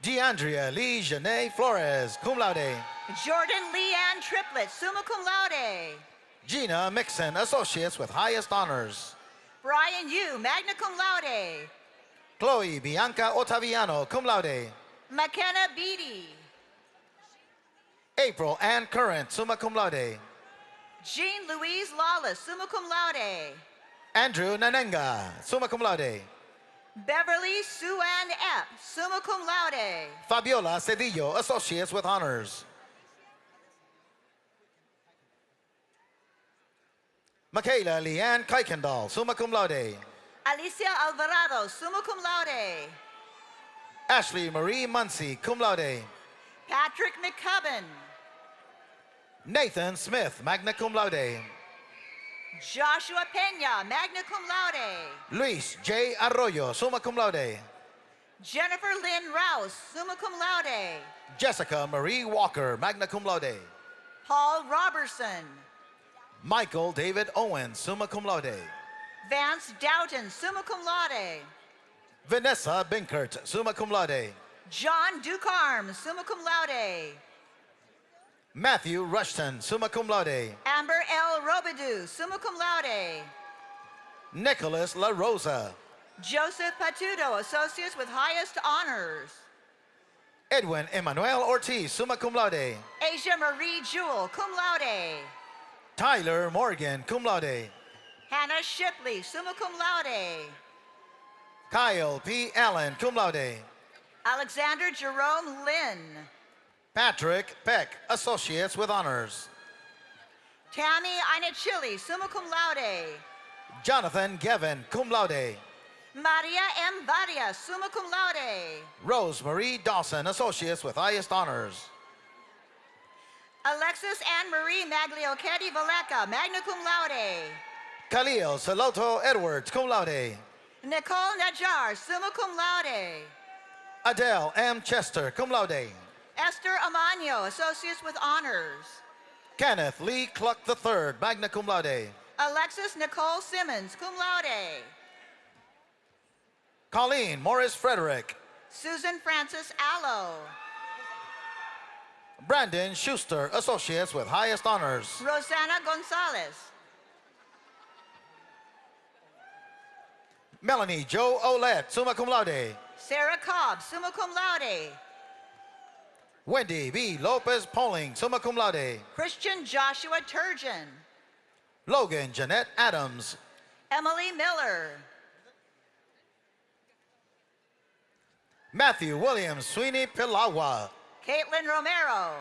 DeAndrea Lee Janae Flores, cum laude. Jordan Leanne Triplett, summa cum laude. Gina Mixon, Associates with Highest Honors. Brian Yu, magna cum laude. Chloe Bianca Ottaviano, cum laude. McKenna Beatty. April Ann Current, summa cum laude. Jean Louise Lawless, summa cum laude. Andrew Nanenga, summa cum laude. Beverly Sue Ann Epp, summa cum laude. Fabiola Cedillo, Associates with Honors. Michaela Leanne Kuykendall, summa cum laude. Alicia Alvarado, summa cum laude. Ashley Marie Muncie, cum laude. Patrick McCubbin. Nathan Smith, magna cum laude. Joshua Pena, magna cum laude. Luis J. Arroyo, summa cum laude. Jennifer Lynn Rouse, summa cum laude. Jessica Marie Walker, magna cum laude. Paul Robertson. Michael David Owens, summa cum laude. Vance Doughton, summa cum laude. Vanessa Binkert, summa cum laude. John Ducarme, summa cum laude. Matthew Rushton, summa cum laude. Amber L. Robidoux, summa cum laude. Nicholas La Rosa. Joseph Patudo, Associates with Highest Honors. Edwin Emmanuel Ortiz, summa cum laude. Asia Marie Jewell, cum laude. Tyler Morgan, cum laude. Hannah Shipley, summa cum laude. Kyle P. Allen, cum laude. Alexander Jerome Lynn. Patrick Peck, Associates with Honors. Tammy Inachili, summa cum laude. Jonathan Gavin, cum laude. Maria M. Varias, summa cum laude. Rose Marie Dawson, Associates with Highest Honors. Alexis Anne Marie Magliochetti Valeca, magna cum laude. Khalil Saloto Edwards, cum laude. Nicole Najar, summa cum laude. Adele M. Chester, cum laude. Esther Amano, Associates with Honors. Kenneth Lee Cluck III, magna cum laude. Alexis Nicole Simmons, cum laude. Colleen Morris Frederick. Susan Francis Allo. Brandon Schuster, Associates with highest honors. Rosanna Gonzalez. Melanie Jo Olette, summa cum laude. Sarah Cobb, summa cum laude. Wendy B. Lopez Poling, summa cum laude. Christian Joshua Turgeon. Logan Jeanette Adams. Emily Miller. Matthew William Sweeney Pilawa. Caitlin Romero.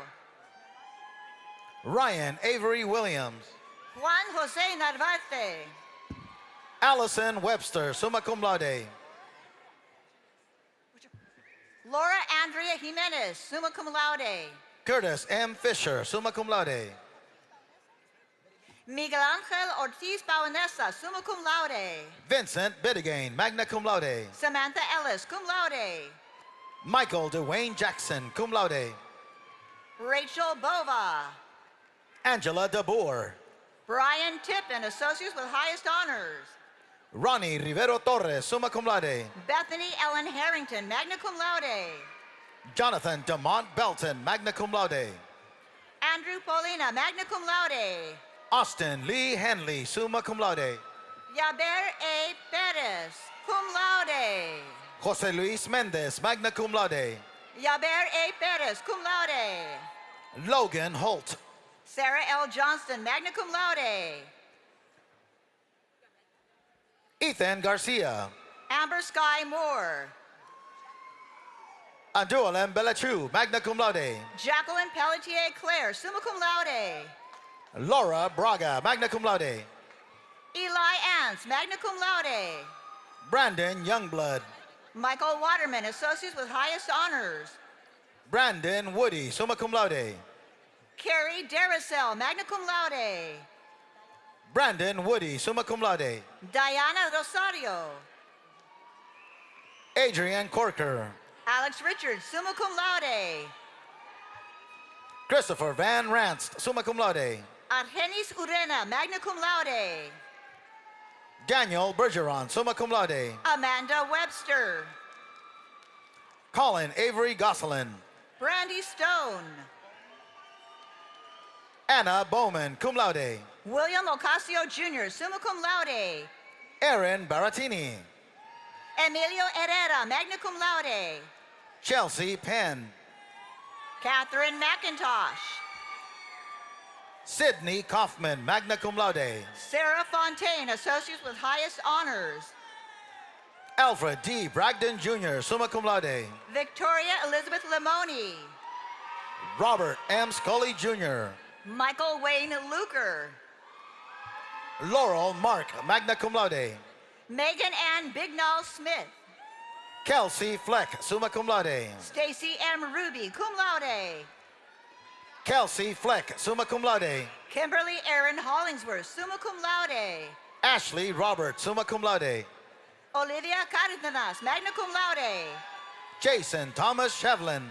Ryan Avery Williams. Juan Jose Narvarte. Allison Webster, summa cum laude. Laura Andrea Jimenez, summa cum laude. Curtis M. Fisher, summa cum laude. Miguel Angel Ortiz Baunesa, summa cum laude. Vincent Bidigain, magna cum laude. Samantha Ellis, cum laude. Michael Dwayne Jackson, cum laude. Rachel Bova. Angela DeBoer. Brian Tippin, Associates with highest honors. Ronnie Rivero Torres, summa cum laude. Bethany Ellen Harrington, magna cum laude. Jonathan DeMont Belton, magna cum laude. Andrew Polina, magna cum laude. Austin Lee Henley, summa cum laude. Yaber A. Perez, cum laude. Jose Luis Mendez, magna cum laude. Yaber A. Perez, cum laude. Logan Holt. Sarah L. Johnston, magna cum laude. Ethan Garcia. Amber Sky Moore. Andualem Belachu, magna cum laude. Jacqueline Pelletier Claire, summa cum laude. Laura Braga, magna cum laude. Eli Ants, magna cum laude. Brandon Youngblood. Michael Waterman, Associates with highest honors. Brandon Woody, summa cum laude. Carrie Daracel, magna cum laude. Brandon Woody, summa cum laude. Diana Rosario. Adrian Corker. Alex Richards, summa cum laude. Christopher Van Ranst, summa cum laude. Argenis Urena, magna cum laude. Daniel Bergeron, summa cum laude. Amanda Webster. Colin Avery Gosselin. Brandy Stone. Anna Bowman, cum laude. William Ocasio Jr., summa cum laude. Aaron Baratini. Emilio Herrera, magna cum laude. Chelsea Penn. Catherine McIntosh. Sydney Kaufman, magna cum laude. Sarah Fontaine, Associates with highest honors. Alfred D. Bragdon Jr., summa cum laude. Victoria Elizabeth Limoni. Robert M. Scully Jr. Michael Wayne Luker. Laurel Mark, magna cum laude. Megan Ann Bignall Smith. Kelsey Fleck, summa cum laude. Stacy M. Ruby, cum laude. Kelsey Fleck, summa cum laude. Kimberly Aaron Hollingsworth, summa cum laude. Ashley Robert, summa cum laude. Olivia Cardenas, magna cum laude. Jason Thomas Shevlin.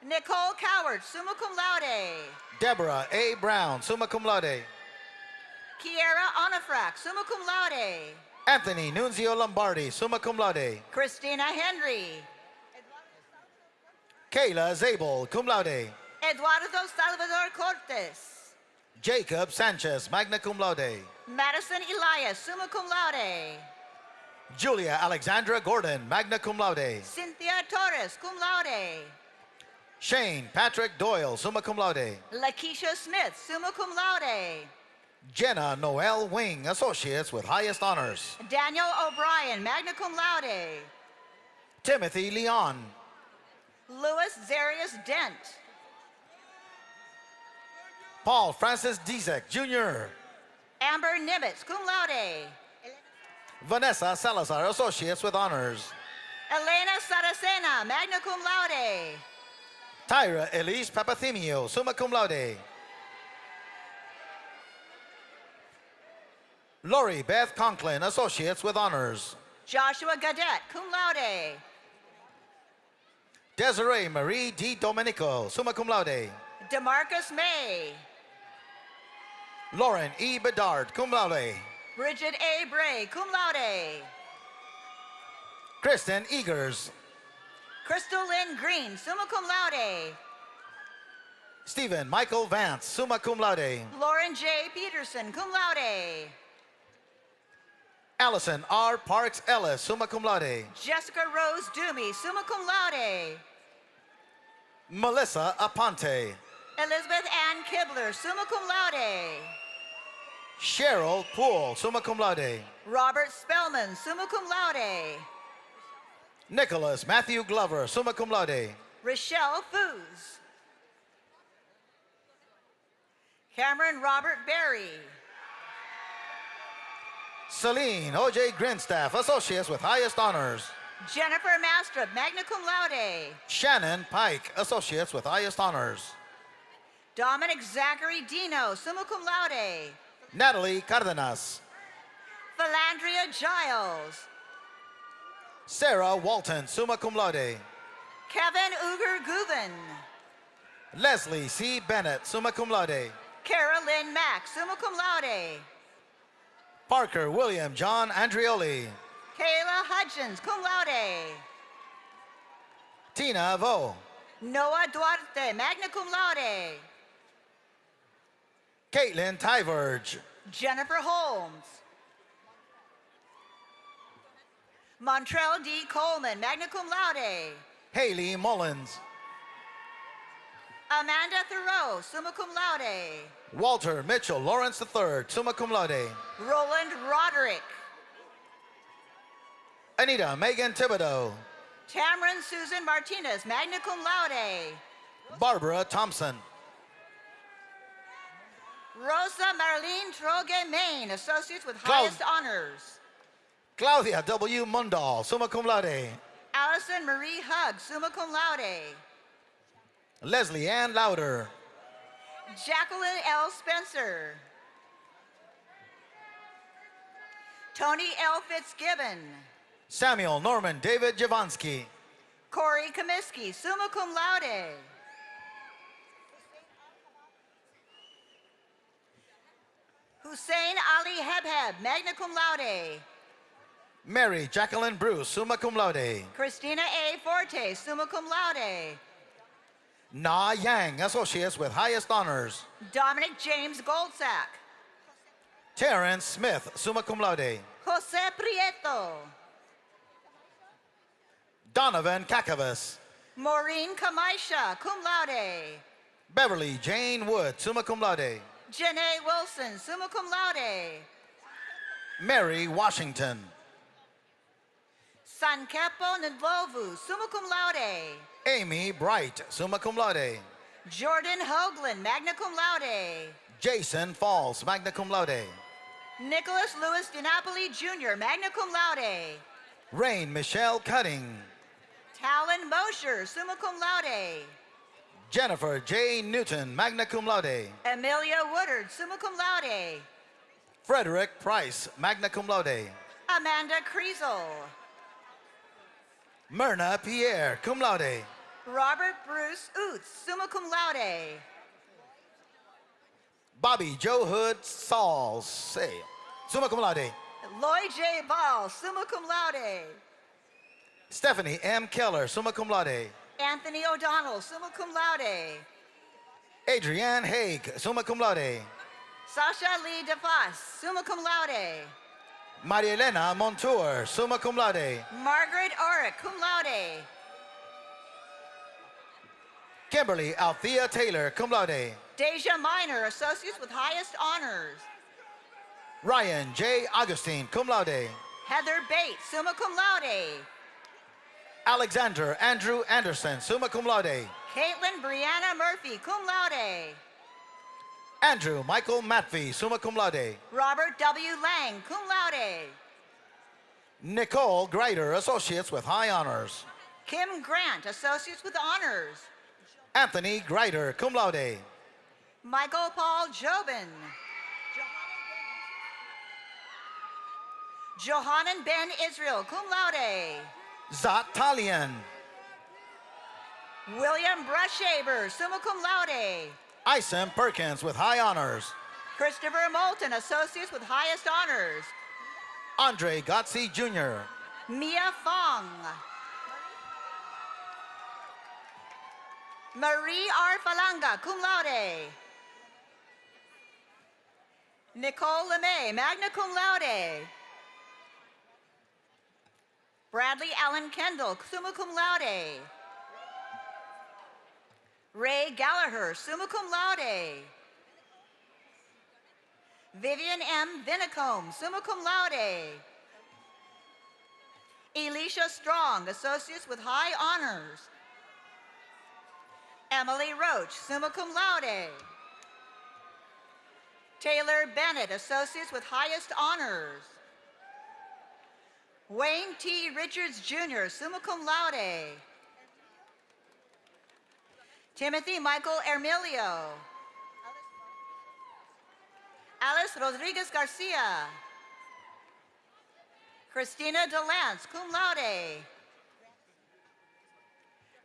Nicole Coward, summa cum laude. Deborah A. Brown, summa cum laude. Kiera Onifrak, summa cum laude. Anthony Nunzio Lombardi, summa cum laude. Christina Henry. Kayla Zabel, cum laude. Eduardo Salvador Cortes. Jacob Sanchez, magna cum laude. Madison Elias, summa cum laude. Julia Alexandra Gordon, magna cum laude. Cynthia Torres, cum laude. Shane Patrick Doyle, summa cum laude. Lakeisha Smith, summa cum laude. Jenna Noel Wing, Associates with highest honors. Daniel O'Brien, magna cum laude. Timothy Leon. Louis Zarius Dent. Paul Francis Dizek, Jr. Amber Nimitz, cum laude. Vanessa Salazar, Associates with honors. Elena Saracena, magna cum laude. Tyra Elise Papathemio, summa cum laude. Lori Beth Conklin, Associates with honors. Joshua Gadet, cum laude. Desiree Marie D. Domenico, summa cum laude. DeMarcus May. Lauren E. Bedard, cum laude. Bridget A. Bray, cum laude. Kristen Eagers. Crystal Lynn Green, summa cum laude. Stephen Michael Vance, summa cum laude. Lauren J. Peterson, cum laude. Allison R. Parks Ellis, summa cum laude. Jessica Rose Doomy, summa cum laude. Melissa Aponte. Elizabeth Ann Kibler, summa cum laude. Cheryl Poole, summa cum laude. Robert Spellman, summa cum laude. Nicholas Matthew Glover, summa cum laude. Rochelle Foos. Cameron Robert Berry. Celine O.J. Grinstaff, Associates with highest honors. Jennifer Mastrop, magna cum laude. Shannon Pike, Associates with highest honors. Dominic Zachary Dino, summa cum laude. Natalie Cardenas. Philandria Giles. Sarah Walton, summa cum laude. Kevin Uger Guven. Leslie C. Bennett, summa cum laude. Carolyn Mack, summa cum laude. Parker William John Andrioli. Kayla Hudgens, cum laude. Tina Vo. Noah Duarte, magna cum laude. Caitlin Tyverge. Jennifer Holmes. Montrell D. Coleman, magna cum laude. Haley Mullins. Amanda Thoreau, summa cum laude. Walter Mitchell Lawrence III, summa cum laude. Roland Roderick. Anita Megan Thibodeau. Tamron Susan Martinez, magna cum laude. Barbara Thompson. Rosa Marlene Troge Main, Associates with highest honors. Claudia W. Mundal, summa cum laude. Allison Marie Hugg, summa cum laude. Leslie Ann Lauder. Jacqueline L. Spencer. Tony L. Fitzgibbon. Samuel Norman David Javanski. Corey Comiskey, summa cum laude. Hussein Ali Hebheb, magna cum laude. Mary Jacqueline Bruce, summa cum laude. Christina A. Forte, summa cum laude. Na Yang, Associates with highest honors. Dominic James Goldsack. Terrence Smith, summa cum laude. Jose Prieto. Donovan Kakavas. Maureen Kamaisha, cum laude. Beverly Jane Wood, summa cum laude. Janae Wilson, summa cum laude. Mary Washington. Sankepo Ndlovu, summa cum laude. Amy Bright, summa cum laude. Jordan Hoagland, magna cum laude. Jason Falls, magna cum laude. Nicholas Louis DiNapoli Jr., magna cum laude. Rain Michelle Cutting. Talon Mosher, summa cum laude. Jennifer J. Newton, magna cum laude. Amelia Woodard, summa cum laude. Frederick Price, magna cum laude. Amanda Kriesel. Myrna Pierre, cum laude. Robert Bruce Oots, summa cum laude. Bobby Joe Hood Sauls, say, summa cum laude. Lloyd J. Ball, summa cum laude. Stephanie M. Keller, summa cum laude. Anthony O'Donnell, summa cum laude. Adrienne Haig, summa cum laude. Sasha Lee DeFoss, summa cum laude. Maria Elena Montour, summa cum laude. Margaret Orrick, cum laude. Kimberly Althea Taylor, cum laude. Deja Minor, Associates with highest honors. Ryan J. Augustine, cum laude. Heather Bates, summa cum laude. Alexander Andrew Anderson, summa cum laude. Caitlin Brianna Murphy, cum laude. Andrew Michael Matfee, summa cum laude. Robert W. Lang, cum laude. Nicole Greider, Associates with high honors. Kim Grant, Associates with honors. Anthony Greider, cum laude. Michael Paul Jobin. Johanan Ben Israel, cum laude. Zat Talian. William Brushaber, summa cum laude. Isom Perkins with high honors. Christopher Moulton, Associates with highest honors. Andre Gotzi Jr. Mia Fong. Marie R. Falanga, cum laude. Nicole LeMay, magna cum laude. Bradley Allen Kendall, summa cum laude. Ray Gallagher, summa cum laude. Vivian M. Vinicombe, summa cum laude. Elisha Strong, associates with high honors. Emily Roach, summa cum laude. Taylor Bennett, associates with highest honors. Wayne T. Richards Jr., summa cum laude. Timothy Michael Ermilio. Alice Rodriguez Garcia. Christina DeLance, cum laude.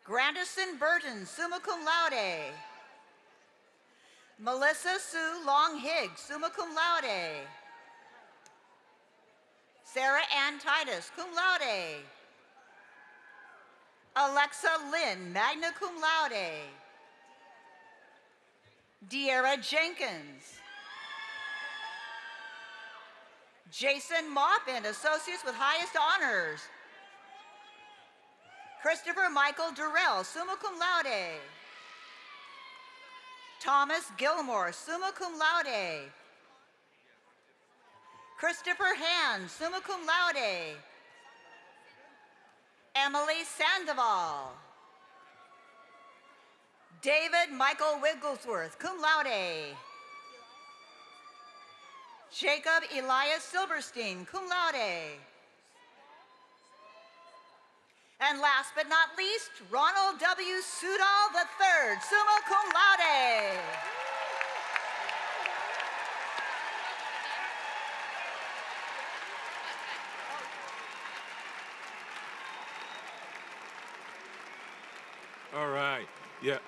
Grandison Burton, summa cum laude. Melissa Sue Long Higgs, summa cum laude. Sarah Ann Titus, cum laude. Alexa Lynn, magna cum laude. Deara Jenkins. Jason Maupin, associates with highest honors. Christopher Michael Durrell, summa cum laude. Thomas Gilmore, summa cum laude. Christopher Hand, summa cum laude. Emily Sandoval. David Michael Wigglesworth, cum laude. Jacob Elias Silberstein, cum laude. And last but not least, Ronald W. Sudol III, summa cum laude. All right, yeah.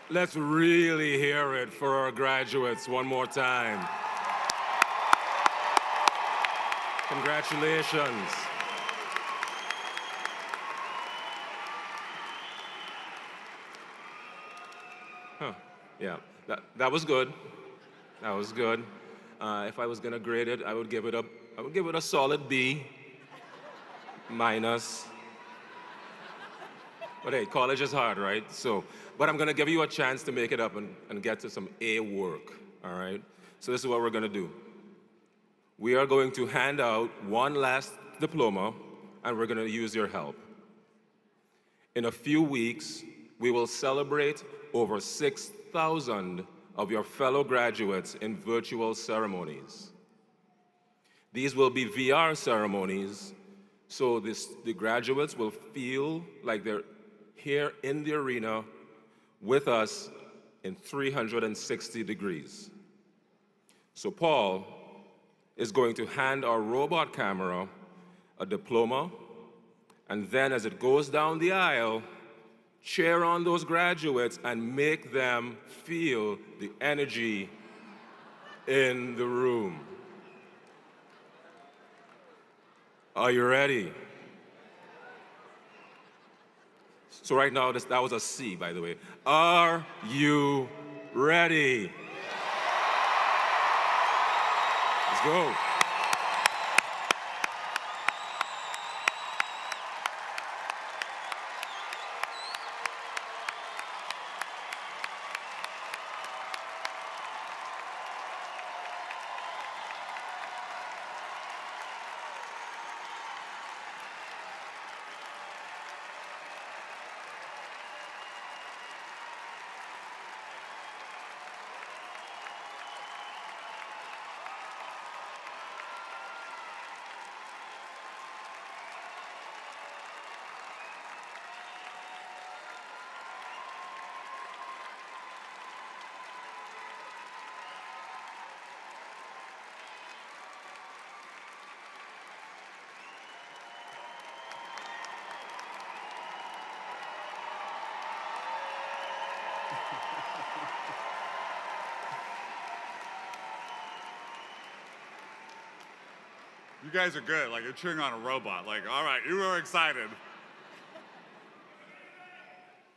Let's really hear it for our graduates one more time. Congratulations. Huh, yeah, that was good. That was good. If I was gonna grade it, I would give it a solid B minus. But hey, college is hard, right? But I'm gonna give you a chance to make it up and get to some A work, all right? So this is what we're gonna do. We are going to hand out one last diploma, and we're gonna use your help. In a few weeks, we will celebrate over 6,000 of your fellow graduates in virtual ceremonies. These will be VR ceremonies, so the graduates will feel like they're here in the arena with us in 360 degrees. So Paul is going to hand our robot camera a diploma, and then as it goes down the aisle, cheer on those graduates and make them feel the energy in the room. Are you ready? So right now, that was a C, by the way. Are you ready? Let's go. You guys are good. Like, you're cheering on a robot. Like, all right, you were excited.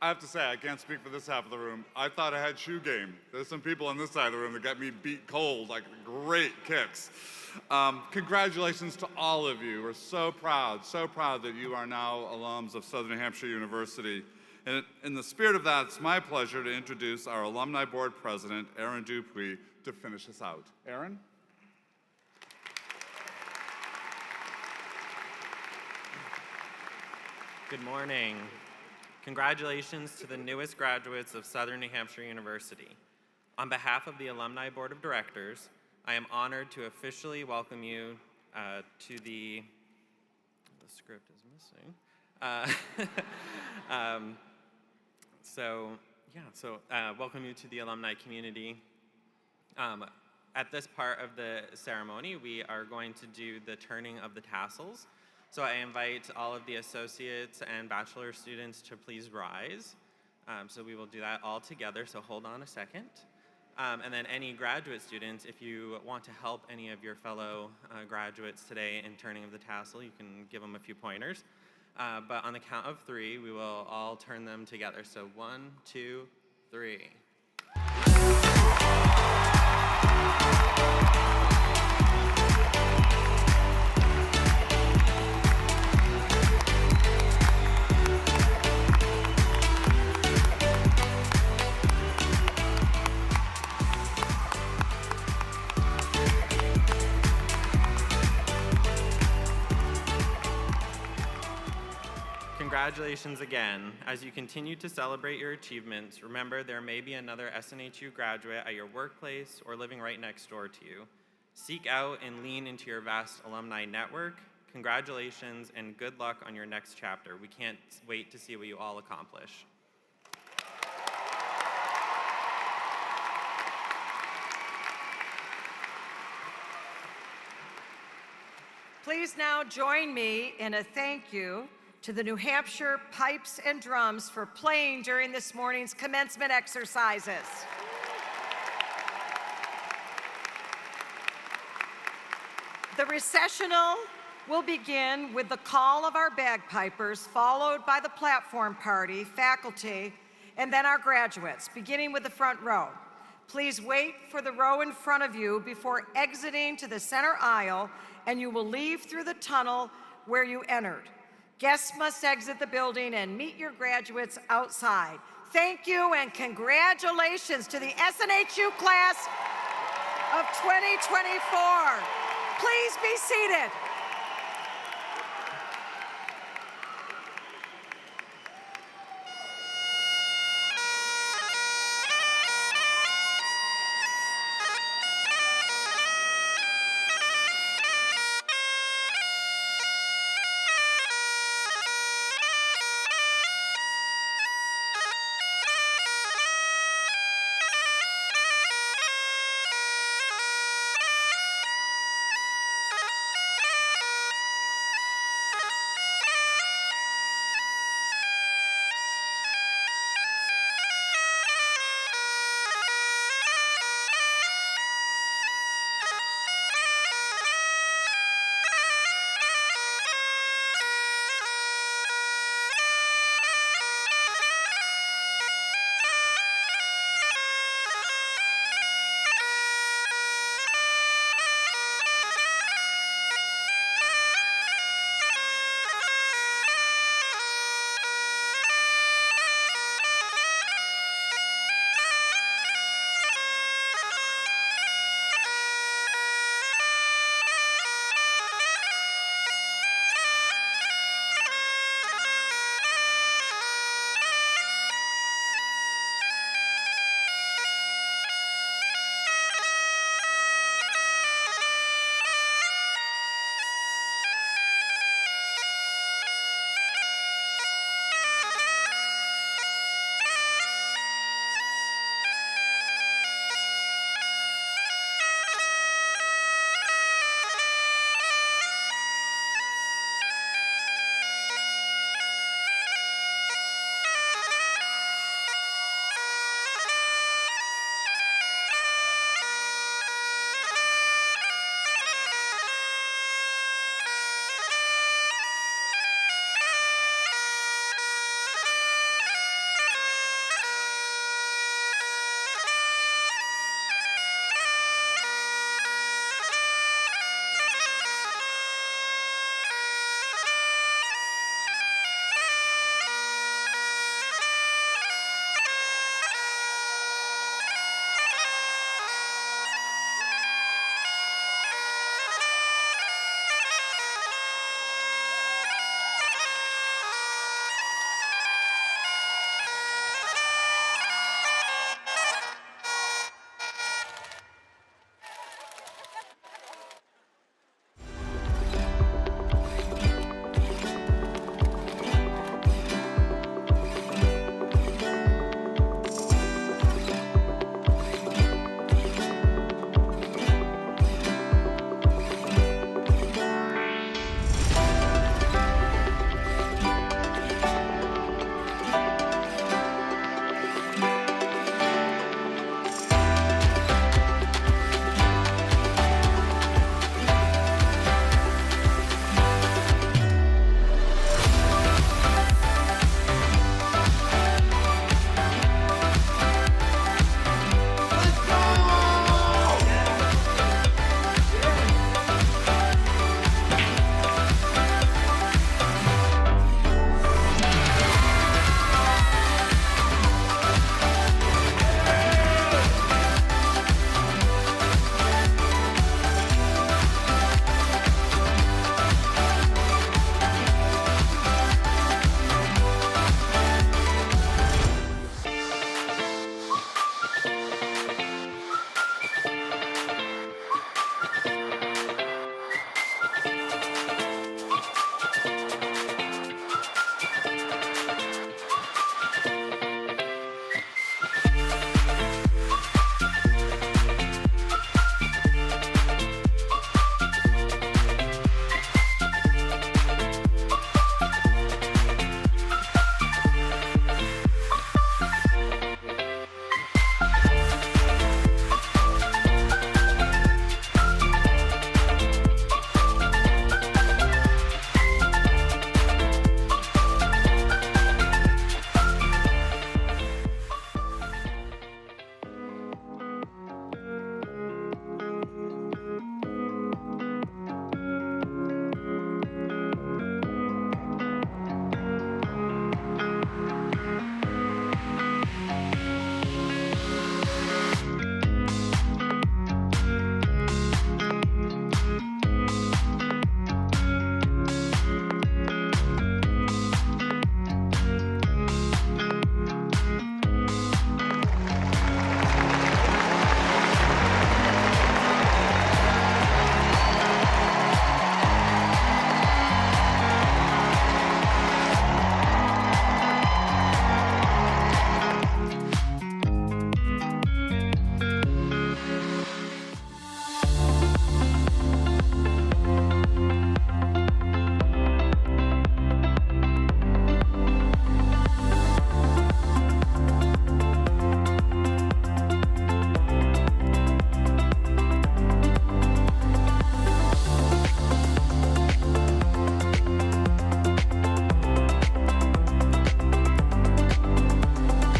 I have to say, I can't speak for this half of the room. I thought I had shoe game. There's some people on this side of the room that got me beat cold, like great kicks. Congratulations to all of you. We're so proud that you are now alums of Southern New Hampshire University. And in the spirit of that, it's my pleasure to introduce our Alumni Board President, Aaron Dupuy, to finish us out. Aaron? Good morning. Congratulations to the newest graduates of Southern New Hampshire University. On behalf of the Alumni Board of Directors, I am honored to officially welcome you to the script is missing. Welcome you to the alumni community. At this part of the ceremony, we are going to do the turning of the tassels. So I invite all of the associates and bachelor students to please rise. So we will do that all together, so hold on a second. And then any graduate students, if you want to help any of your fellow graduates today in turning of the tassel, you can give them a few pointers. But on the count of 3, we will all turn them together. So 1, 2, 3. Congratulations again. As you continue to celebrate your achievements, remember there may be another SNHU graduate at your workplace or living right next door to you. Seek out and lean into your vast alumni network. Congratulations and good luck on your next chapter. We can't wait to see what you all accomplish. Please now join me in a thank you to the New Hampshire Pipes and Drums for playing during this morning's commencement exercises. The recessional will begin with the call of our bagpipers, followed by the platform party, faculty, and then our graduates, beginning with the front row. Please wait for the row in front of you before exiting to the center aisle, and you will leave through the tunnel where you entered. Guests must exit the building and meet your graduates outside. Thank you and congratulations to the SNHU class of 2024. Please be seated.